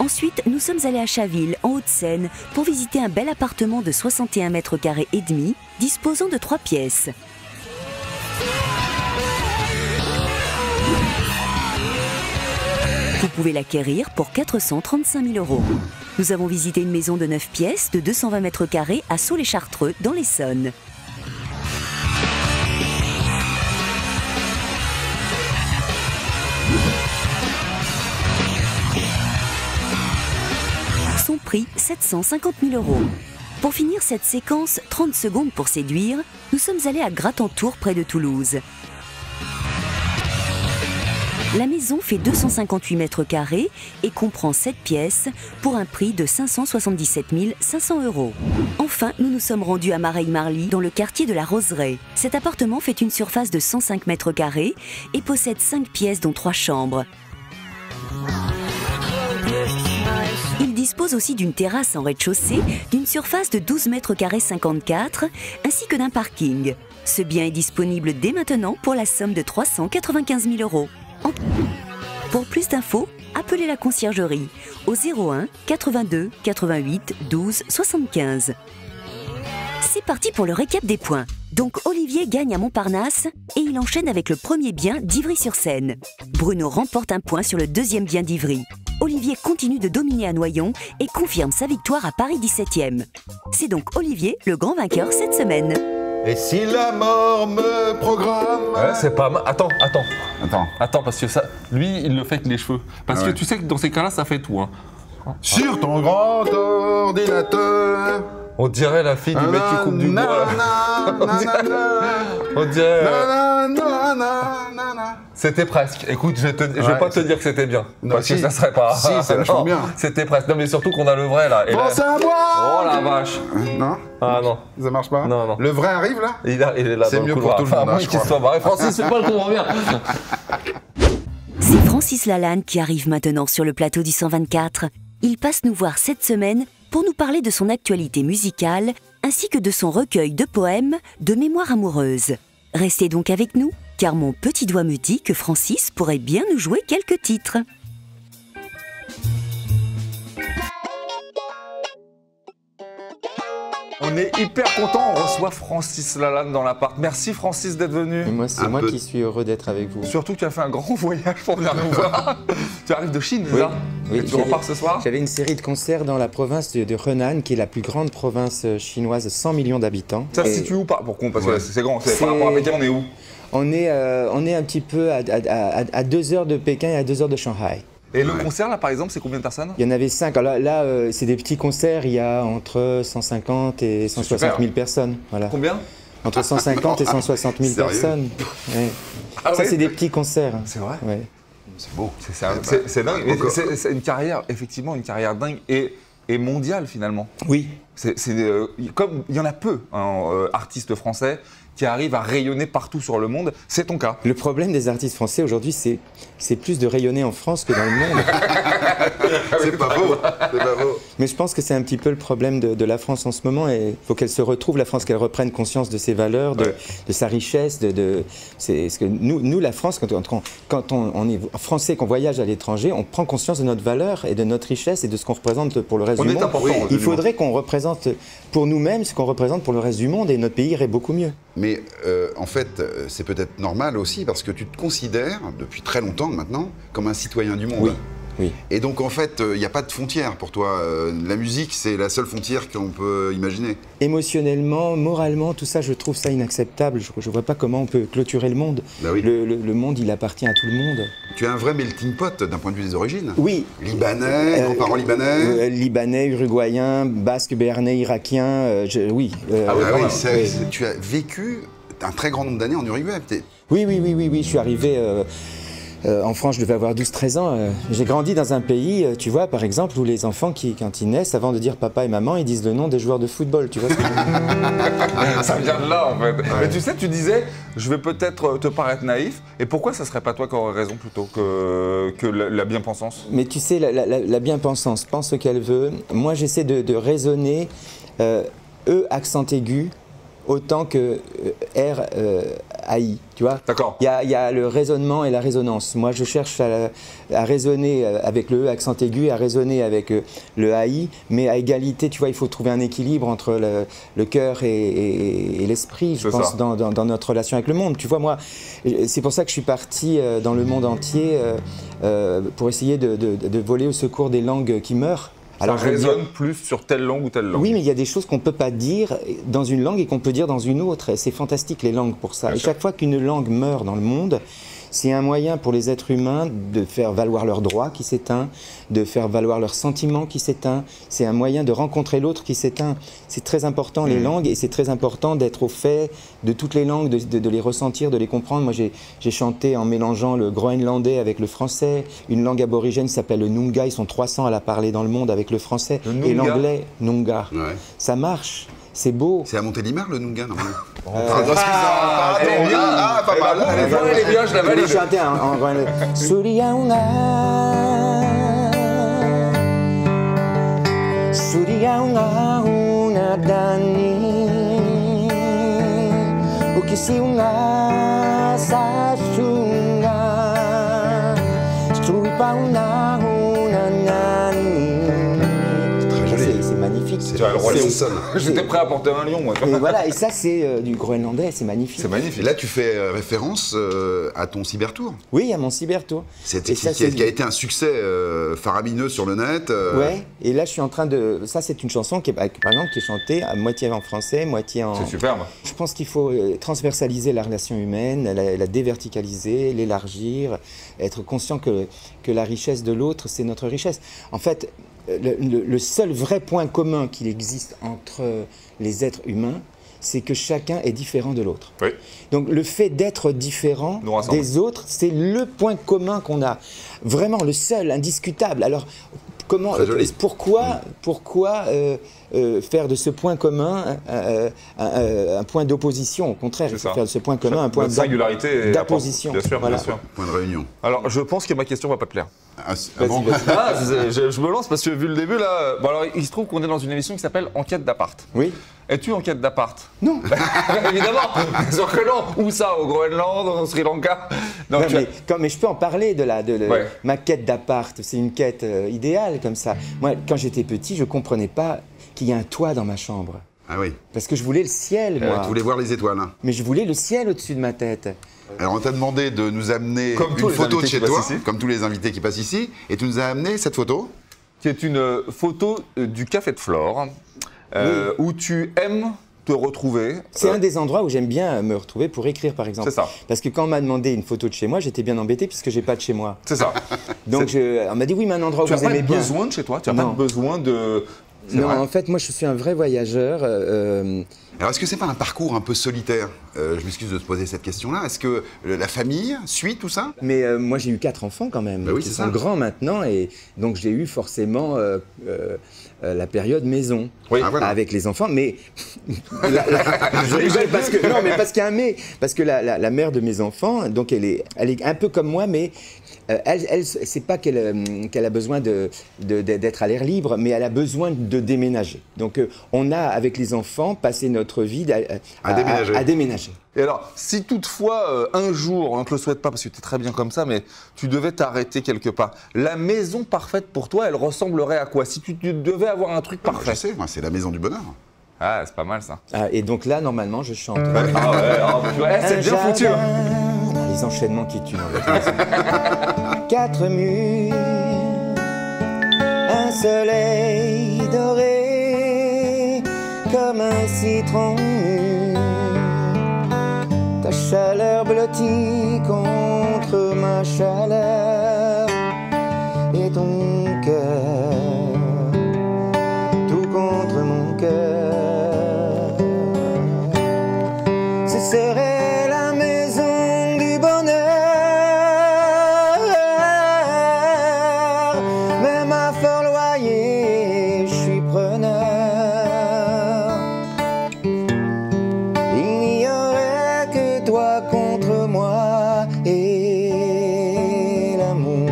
Ensuite, nous sommes allés à Chaville, en Hauts-de-Seine, pour visiter un bel appartement de 61 mètres carrés et demi, disposant de 3 pièces. Vous pouvez l'acquérir pour 435 000 €. Nous avons visité une maison de 9 pièces de 220 mètres carrés à Sault-les-Chartreux, dans l'Essonne. Son prix, 750 000 €. Pour finir cette séquence 30 secondes pour séduire, nous sommes allés à Gratentour près de Toulouse. La maison fait 258 mètres carrés et comprend 7 pièces pour un prix de 577 500 €. Enfin, nous nous sommes rendus à Mareil-Marly dans le quartier de la Roseraie. Cet appartement fait une surface de 105 mètres carrés et possède 5 pièces dont 3 chambres. Il dispose aussi d'une terrasse en rez-de-chaussée d'une surface de 12 mètres carrés 54 ainsi que d'un parking. Ce bien est disponible dès maintenant pour la somme de 395 000 €. Pour plus d'infos, appelez la conciergerie au 01 82 88 12 75. C'est parti pour le récap des points. Donc Olivier gagne à Montparnasse et il enchaîne avec le premier bien d'Ivry-sur-Seine. Bruno remporte un point sur le deuxième bien d'Ivry. Olivier continue de dominer à Noyon et confirme sa victoire à Paris 17e. C'est donc Olivier le grand vainqueur cette semaine. Et si la mort me programme... Ouais, c'est pas mal. Attends, parce que ça, lui, il le fait avec les cheveux. Parce que tu sais que dans ces cas-là, ça fait tout. Hein. Sur ton grand ordinateur... On dirait la fille du mec qui coupe du bois. On dirait... C'était presque. Écoute, je vais pas te dire que c'était bien. Non, parce que ça serait pas... Si, c'est vachement bien. C'était presque. Non, mais surtout qu'on a le vrai, là. Pense à moi. Oh la vache. Non. Ah non. Ça marche pas? Non. Le vrai arrive, là? Il est là. C'est mieux pour tout le monde, je crois. Francis, c'est pas le comprend bien. C'est Francis Lalanne qui arrive maintenant sur le plateau du 124. Il passe nous voir cette semaine pour nous parler de son actualité musicale ainsi que de son recueil de poèmes de mémoire amoureuse. Restez donc avec nous, car mon petit doigt me dit que Francis pourrait bien nous jouer quelques titres. On est hyper content, on reçoit Francis Lalanne dans l'appart. Merci Francis d'être venu. Et moi, c'est moi qui suis heureux d'être avec vous. Surtout que tu as fait un grand voyage pour venir nous voir. Tu arrives de Chine, c'est ça? Oui. Et tu repars ce soir? J'avais une série de concerts dans la province de Henan, qui est la plus grande province chinoise de 100 millions d'habitants. Ça se situe où? Pourquoi? Parce que c'est grand, par rapport à Pékin, on est où? On est un petit peu à 2 heures de Pékin et à 2 heures de Shanghai. Et le concert, là, par exemple, c'est combien de personnes? Il y en avait 5. Alors là, c'est des petits concerts. Il y a entre 150 et 160 000 personnes. Voilà. Combien? Entre 150 et 160 000 Sérieux? personnes. Ouais. Ah Ça, ouais. c'est des petits concerts. C'est vrai. Ouais. C'est beau. C'est dingue. Mais c'est une carrière, effectivement, une carrière dingue et mondiale finalement. Oui. Comme il y en a peu, hein, artistes français qui arrivent à rayonner partout sur le monde. C'est ton cas. Le problème des artistes français aujourd'hui, c'est plus de rayonner en France que dans le monde. C'est pas beau. C'est pas beau. Mais je pense que c'est un petit peu le problème de la France en ce moment. Et il faut qu'elle se retrouve, la France, qu'elle reprenne conscience de ses valeurs, de sa richesse. C'est ce que nous, la France, quand on est français, qu'on voyage à l'étranger, on prend conscience de notre valeur et de notre richesse et de ce qu'on représente pour le reste du monde. Il faudrait qu'on représente pour nous-mêmes ce qu'on représente pour le reste du monde et notre pays irait beaucoup mieux. Mais en fait, c'est peut-être normal aussi parce que tu te considères, depuis très longtemps maintenant, comme un citoyen du monde. Oui. Oui. Et donc en fait, il n'y a pas de frontière pour toi. La musique, c'est la seule frontière qu'on peut imaginer. Émotionnellement, moralement, tout ça, je trouve ça inacceptable. Je ne vois pas comment on peut clôturer le monde. Bah oui. Le monde, il appartient à tout le monde. Tu es un vrai melting pot d'un point de vue des origines. Oui. Libanais, grands-parents libanais. Libanais, uruguayen, basque, béarnais, irakien, oui. Tu as vécu un très grand nombre d'années en Uruguay. Oui, je suis arrivé... en France, je devais avoir 12-13 ans. J'ai grandi dans un pays, tu vois, par exemple, où les enfants, quand ils naissent, avant de dire papa et maman, ils disent le nom des joueurs de football, tu vois ce que je veux dire. Ça vient de là, en fait. Ouais. Mais tu sais, tu disais, je vais peut-être te paraître naïf, et pourquoi ça serait pas toi qui aurais raison plutôt que la bien-pensance? Mais tu sais, la bien-pensance pense ce qu'elle veut. Moi, j'essaie de raisonner E accent aigu, autant que R AI, tu vois. D'accord. Il y a le raisonnement et la résonance. Moi, je cherche à raisonner avec le E accent aigu, et à raisonner avec le AI, mais à égalité, tu vois, il faut trouver un équilibre entre le cœur et l'esprit, je pense, dans notre relation avec le monde. Tu vois, moi, c'est pour ça que je suis parti dans le monde entier pour essayer de voler au secours des langues qui meurent. Alors, ça résonne plus sur telle langue ou telle langue. Oui, mais il y a des choses qu'on ne peut pas dire dans une langue et qu'on peut dire dans une autre. C'est fantastique, les langues, pour ça. Et chaque fois qu'une langue meurt dans le monde, c'est un moyen pour les êtres humains de faire valoir leurs droits qui s'éteint, de faire valoir leurs sentiments qui s'éteint. C'est un moyen de rencontrer l'autre qui s'éteint. C'est très important, les langues, et c'est très important d'être au fait de toutes les langues, de les ressentir, de les comprendre. Moi, j'ai chanté en mélangeant le groenlandais avec le français. Une langue aborigène s'appelle le Noongar. Ils sont 300 à la parler dans le monde avec le français. Et l'anglais, Noongar. Ouais. Ça marche. C'est beau. C'est à Montélimar, le Noongar, normalement. Pas mal. Elle est bien, je la valide. Je vais chanter en groenlandais. Suriaunga, Suriaunga unadani, ukisiunga sasunga, struipauna unanani. C'est magnifique. C'est le roi lion. J'étais prêt à porter un lion, moi. Et voilà, et ça c'est du groenlandais, c'est magnifique. C'est magnifique. Et là, tu fais référence à ton cybertour. Oui, à mon cybertour. Qui a été un succès faramineux sur le net. Ouais, et là je suis en train de... Ça c'est une chanson qui est, par exemple, qui est chantée à moitié en français, moitié en... C'est superbe. Je pense qu'il faut transversaliser la relation humaine, la déverticaliser, l'élargir, être conscient que la richesse de l'autre, c'est notre richesse. En fait, le seul vrai point commun qu'il existe entre les êtres humains, c'est que chacun est différent de l'autre. Oui. Donc le fait d'être différent des autres, c'est le point commun qu'on a. Vraiment le seul, indiscutable. Alors pourquoi faire de ce point commun un point d'opposition? Au contraire, il faut faire de ce point commun un point d'opposition. Bien sûr, voilà. bien sûr. Point de réunion. Alors, je pense que ma question va pas te plaire. Vas-y. Je me lance parce que vu le début là, bon alors il se trouve qu'on est dans une émission qui s'appelle Enquête d'appart. Oui. Es-tu en quête d'appart? Non. Évidemment. Sûr que non. Où ça? Au Groenland, au Sri Lanka? Non, mais je peux en parler de ma quête d'appart. C'est une quête idéale comme ça. Moi, quand j'étais petit, je comprenais pas qu'il y ait un toit dans ma chambre. Ah oui. Parce que je voulais le ciel, moi. Tu voulais voir les étoiles. Hein. Mais je voulais le ciel au-dessus de ma tête. Alors on t'a demandé de nous amener une photo de chez toi, comme tous les invités qui passent ici, et tu nous as amené cette photo. Qui est une photo du Café de Flore, où tu aimes te retrouver. C'est un des endroits où j'aime bien me retrouver pour écrire, par exemple. C'est ça. Parce que quand on m'a demandé une photo de chez moi, j'étais bien embêté puisque j'ai pas de chez moi. C'est ça. Donc on m'a dit oui, mais un endroit où vous aimez bien. Tu n'as pas besoin de chez toi. Tu n'as pas besoin de... Non, en fait, moi, je suis un vrai voyageur Alors, est-ce que c'est pas un parcours un peu solitaire? Je m'excuse de te poser cette question-là. Est-ce que la famille suit tout ça? Mais moi, j'ai eu 4 enfants quand même, oui, qui sont grands maintenant, et donc j'ai eu forcément la période maison avec les enfants. Mais je rigole parce que non, mais parce qu'il y a un mais, parce que la mère de mes enfants, donc elle est un peu comme moi, mais elle c'est pas qu'elle a besoin d'être à l'air libre, mais elle a besoin de déménager. Donc on a avec les enfants passé notre vie à déménager. Et alors, si toutefois, un jour, on ne te le souhaite pas parce que tu es très bien comme ça, mais tu devais t'arrêter quelque part, la maison parfaite pour toi, elle ressemblerait à quoi? Si tu devais avoir un truc parfait. Je sais, moi, c'est la maison du bonheur. Ah, c'est pas mal ça. Ah, et donc là, normalement, je chante. C'est bien foutu. Les enchaînements qui tuent dans votre maison. 4 murs, un soleil doré, comme un citron mûr. Ta chaleur blottie contre ma chaleur et ton cœur, tout contre mon cœur. Ce serait la maison du bonheur, même à fort loyer, je suis preneur. Il n'y aurait que toi contre moi et l'amour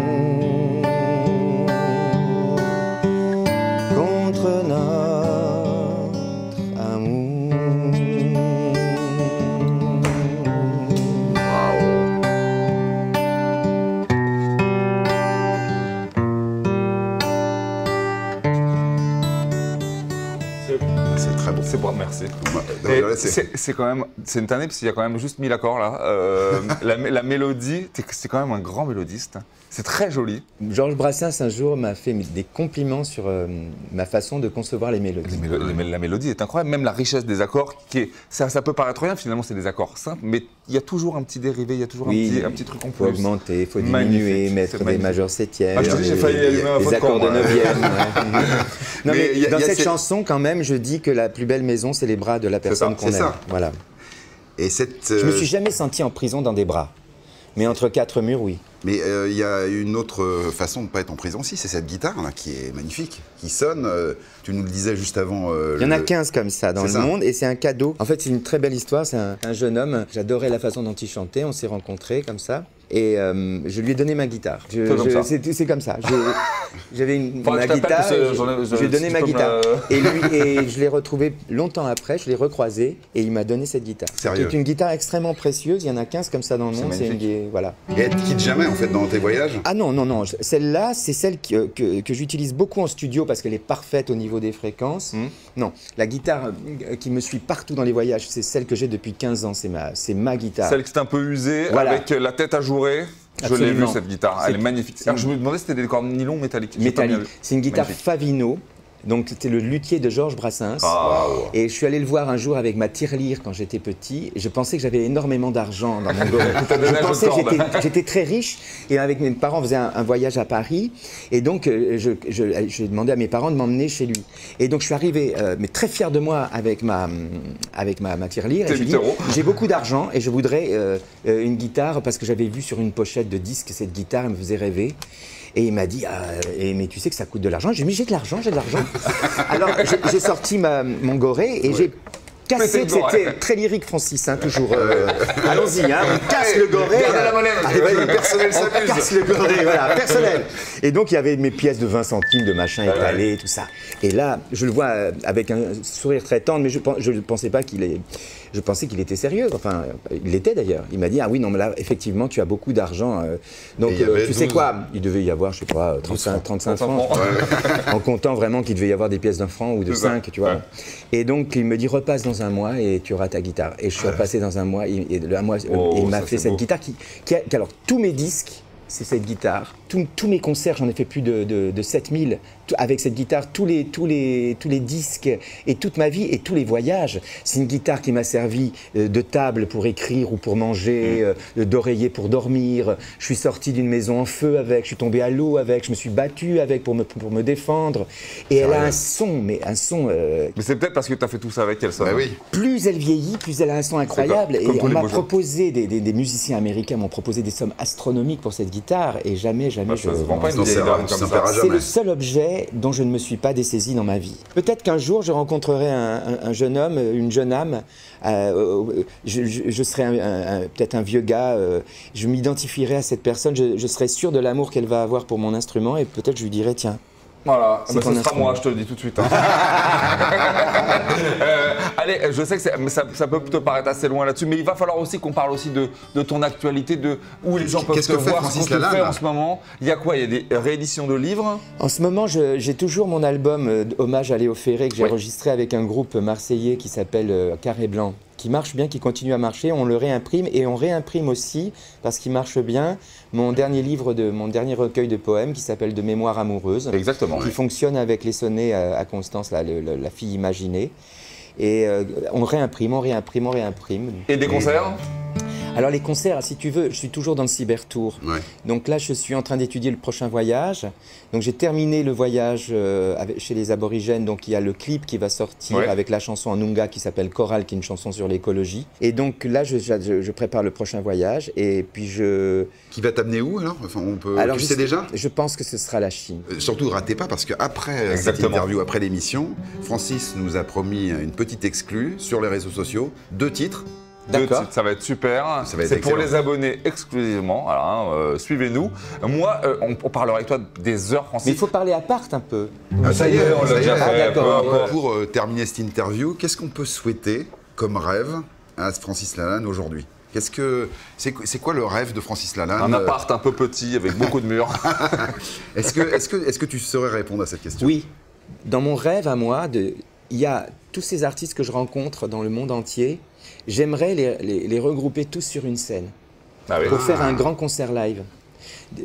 contre notre amour. C'est très beau. C'est bon, merci. Et c'est quand même, c'est une tannée parce qu'il y a quand même juste 1000 accords là. La mélodie, c'est quand même un grand mélodiste. C'est très joli. Georges Brassens un jour m'a fait des compliments sur ma façon de concevoir les mélodies. La mélodie est incroyable, même la richesse des accords, ça peut paraître rien, finalement c'est des accords simples, mais il y a toujours un petit dérivé, il y a toujours un petit truc en plus. Il faut augmenter, il faut diminuer, mettre des majeurs septièmes, je te dis, j'ai failli allumer un des accords de neuvième. Non, mais dans cette cette chanson, quand même, je dis que la plus belle maison, c'est les bras de la personne qu'on aime. ça. Voilà. Et cette, Je me suis jamais senti en prison dans des bras. Mais entre 4 murs, oui. Mais il y a une autre façon de ne pas être en prison aussi, c'est cette guitare là, qui est magnifique, qui sonne. Tu nous le disais juste avant. Il y en a 15 comme ça dans le monde et c'est un cadeau. En fait, c'est une très belle histoire. C'est un jeune homme. J'adorais la façon dont il chantait. On s'est rencontrés comme ça. Et je lui ai donné ma guitare. C'est comme ça. J'avais ma guitare, je lui ai donné ma guitare. Et je l'ai retrouvé longtemps après, je l'ai recroisé et il m'a donné cette guitare. Sérieux? C'est une guitare extrêmement précieuse, il y en a 15 comme ça dans le monde. Voilà. Et elle ne quitte jamais en fait dans tes voyages? Ah non, non, non. Celle-là, c'est celle que j'utilise beaucoup en studio parce qu'elle est parfaite au niveau des fréquences. Non, la guitare qui me suit partout dans les voyages, c'est celle que j'ai depuis 15 ans, c'est ma guitare. Celle qui est un peu usée, voilà. avec la tête à jouer. Je l'ai vue cette guitare, elle est magnifique. Alors, je me demandais si c'était des cordes nylon métalliques. Métallique. C'est une guitare Favino. Donc c'était le luthier de Georges Brassens. Et je suis allé le voir un jour avec ma tirelire quand j'étais petit. Je pensais que j'avais énormément d'argent dans mon goret. Je pensais que j'étais très riche. Et avec mes parents, on faisait un voyage à Paris. Et donc j'ai demandé à mes parents de m'emmener chez lui. Et donc je suis arrivé, mais très fier de moi avec ma tirelire. Et j'ai beaucoup d'argent et je voudrais une guitare parce que j'avais vu sur une pochette de disque cette guitare, elle me faisait rêver. Et il m'a dit, mais tu sais que ça coûte de l'argent. J'ai dit, mais j'ai de l'argent, j'ai de l'argent. Alors j'ai sorti mon goret et j'ai cassé, c'était très lyrique Francis, hein, toujours. Allons-y, hein, on casse le goret. Gardez la monnaie, le personnel s'amuse. On casse le goret, voilà, personnel. Et donc il y avait mes pièces de 20 centimes de machin étalées, tout ça. Et là, je le vois avec un sourire très tendre, mais je ne pensais pas qu'il est... Je pensais qu'il était sérieux, enfin, il l'était d'ailleurs. Il m'a dit, ah oui, non, mais là, effectivement, tu as beaucoup d'argent. Donc, tu sais quoi, il devait y avoir, je sais pas, 35 francs. En comptant vraiment qu'il devait y avoir des pièces d'un franc ou de 5, tu vois. Et donc, il me dit, repasse dans un mois et tu auras ta guitare. Et je suis repassé dans un mois, et il m'a fait cette guitare qui alors, tous mes disques c'est cette guitare. Tous mes concerts, j'en ai fait plus de 7000 avec cette guitare, tous les disques et toute ma vie et tous les voyages. C'est une guitare qui m'a servi de table pour écrire ou pour manger, d'oreiller pour dormir. Je suis sorti d'une maison en feu avec, je suis tombé à l'eau avec, je me suis battu avec pour me défendre. Et elle a un son, mais un son... Mais c'est peut-être parce que tu as fait tout ça avec elle, ça. Bah oui. Plus elle vieillit, plus elle a un son incroyable. Comme et on m'a beaux proposé, des musiciens américains m'ont proposé des sommes astronomiques pour cette guitare et jamais je... C'est le seul objet dont je ne me suis pas dessaisi dans ma vie. Peut-être qu'un jour je rencontrerai un jeune homme, une jeune âme, je serai peut-être un vieux gars, je m'identifierai à cette personne, je serai sûr de l'amour qu'elle va avoir pour mon instrument et peut-être je lui dirai tiens. Voilà, bah ce sera moi, je te le dis tout de suite. Hein. Allez, je sais que ça peut te paraître assez loin là-dessus, mais il va falloir aussi qu'on parle aussi de ton actualité, de où les gens peuvent te voir, ce que tu fais en ce moment. Il y a quoi? Il y a des rééditions de livres? En ce moment, j'ai toujours mon album Hommage à Léo Ferré que j'ai enregistré avec un groupe marseillais qui s'appelle Carré Blanc, qui marche bien, qui continue à marcher. On le réimprime et on réimprime aussi, parce qu'il marche bien, mon dernier recueil de poèmes qui s'appelle De mémoire amoureuse. Exactement. Qui fonctionne avec les sonnets à Constance, la fille imaginée. Et on réimprime. Et des concerts? Alors les concerts, si tu veux, je suis toujours dans le cybertour. Ouais. Donc là, je suis en train d'étudier le prochain voyage. Donc j'ai terminé le voyage chez les aborigènes. Donc il y a le clip qui va sortir avec la chanson en Noongar qui s'appelle Coral, qui est une chanson sur l'écologie. Et donc là, je prépare le prochain voyage. Et puis Qui va t'amener où alors? Enfin, tu sais déjà? Je pense que ce sera la Chine. Surtout, ratez pas, parce qu'après cette interview, après l'émission, Francis nous a promis une petite exclue sur les réseaux sociaux, 2 titres. D'accord. Ça va être super. C'est pour les abonnés exclusivement. Alors, suivez-nous. Moi, on parlera avec toi des heures, Francis. Mais il faut parler à part un peu. Ça y est, on l'a déjà fait. D'accord. Pour terminer cette interview, qu'est-ce qu'on peut souhaiter comme rêve à Francis Lalanne aujourd'hui? C'est quoi le rêve de Francis Lalanne? Un appart un peu petit avec beaucoup de murs. Est-ce que tu saurais répondre à cette question? Oui. Dans mon rêve à moi, il y a tous ces artistes que je rencontre dans le monde entier. J'aimerais les regrouper tous sur une scène pour faire un grand concert live.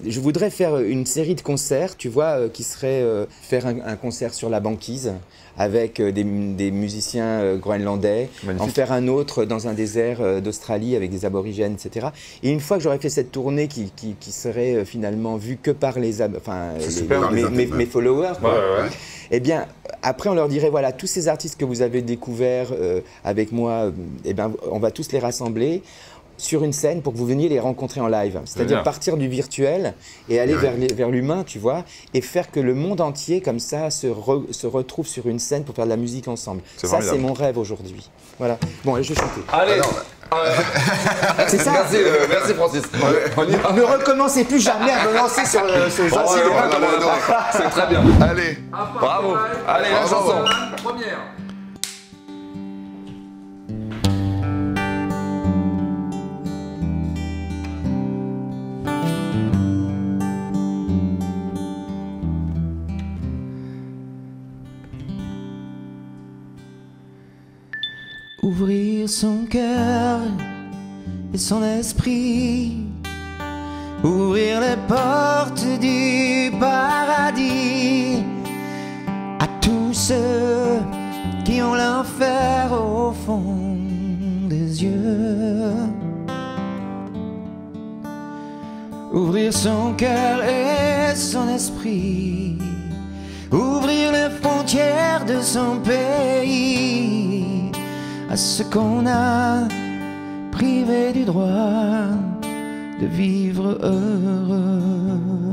Je voudrais faire une série de concerts, tu vois, qui serait faire un concert sur la banquise avec des musiciens groenlandais, en faire un autre dans un désert d'Australie avec des aborigènes, etc. Et une fois que j'aurais fait cette tournée qui serait finalement vue que par mes followers, eh bien, après on leur dirait, voilà, tous ces artistes que vous avez découverts avec moi, eh bien, on va tous les rassembler sur une scène pour que vous veniez les rencontrer en live. C'est-à-dire partir du virtuel et aller vers l'humain, tu vois, et faire que le monde entier, comme ça, se retrouve sur une scène pour faire de la musique ensemble. Ça, c'est mon rêve aujourd'hui. Voilà. Bon, allez, je vais chanter. Allez. C'est ça. Merci Francis. Ne recommencez plus jamais à me lancer sur c'est très bien. Allez. Bravo. Allez, la chanson. Première. Ouvrir son cœur et son esprit, ouvrir les portes du paradis à tous ceux qui ont l'enfer au fond des yeux. Ouvrir son cœur et son esprit, ouvrir les frontières de son pays à ce qu'on a privé du droit de vivre heureux.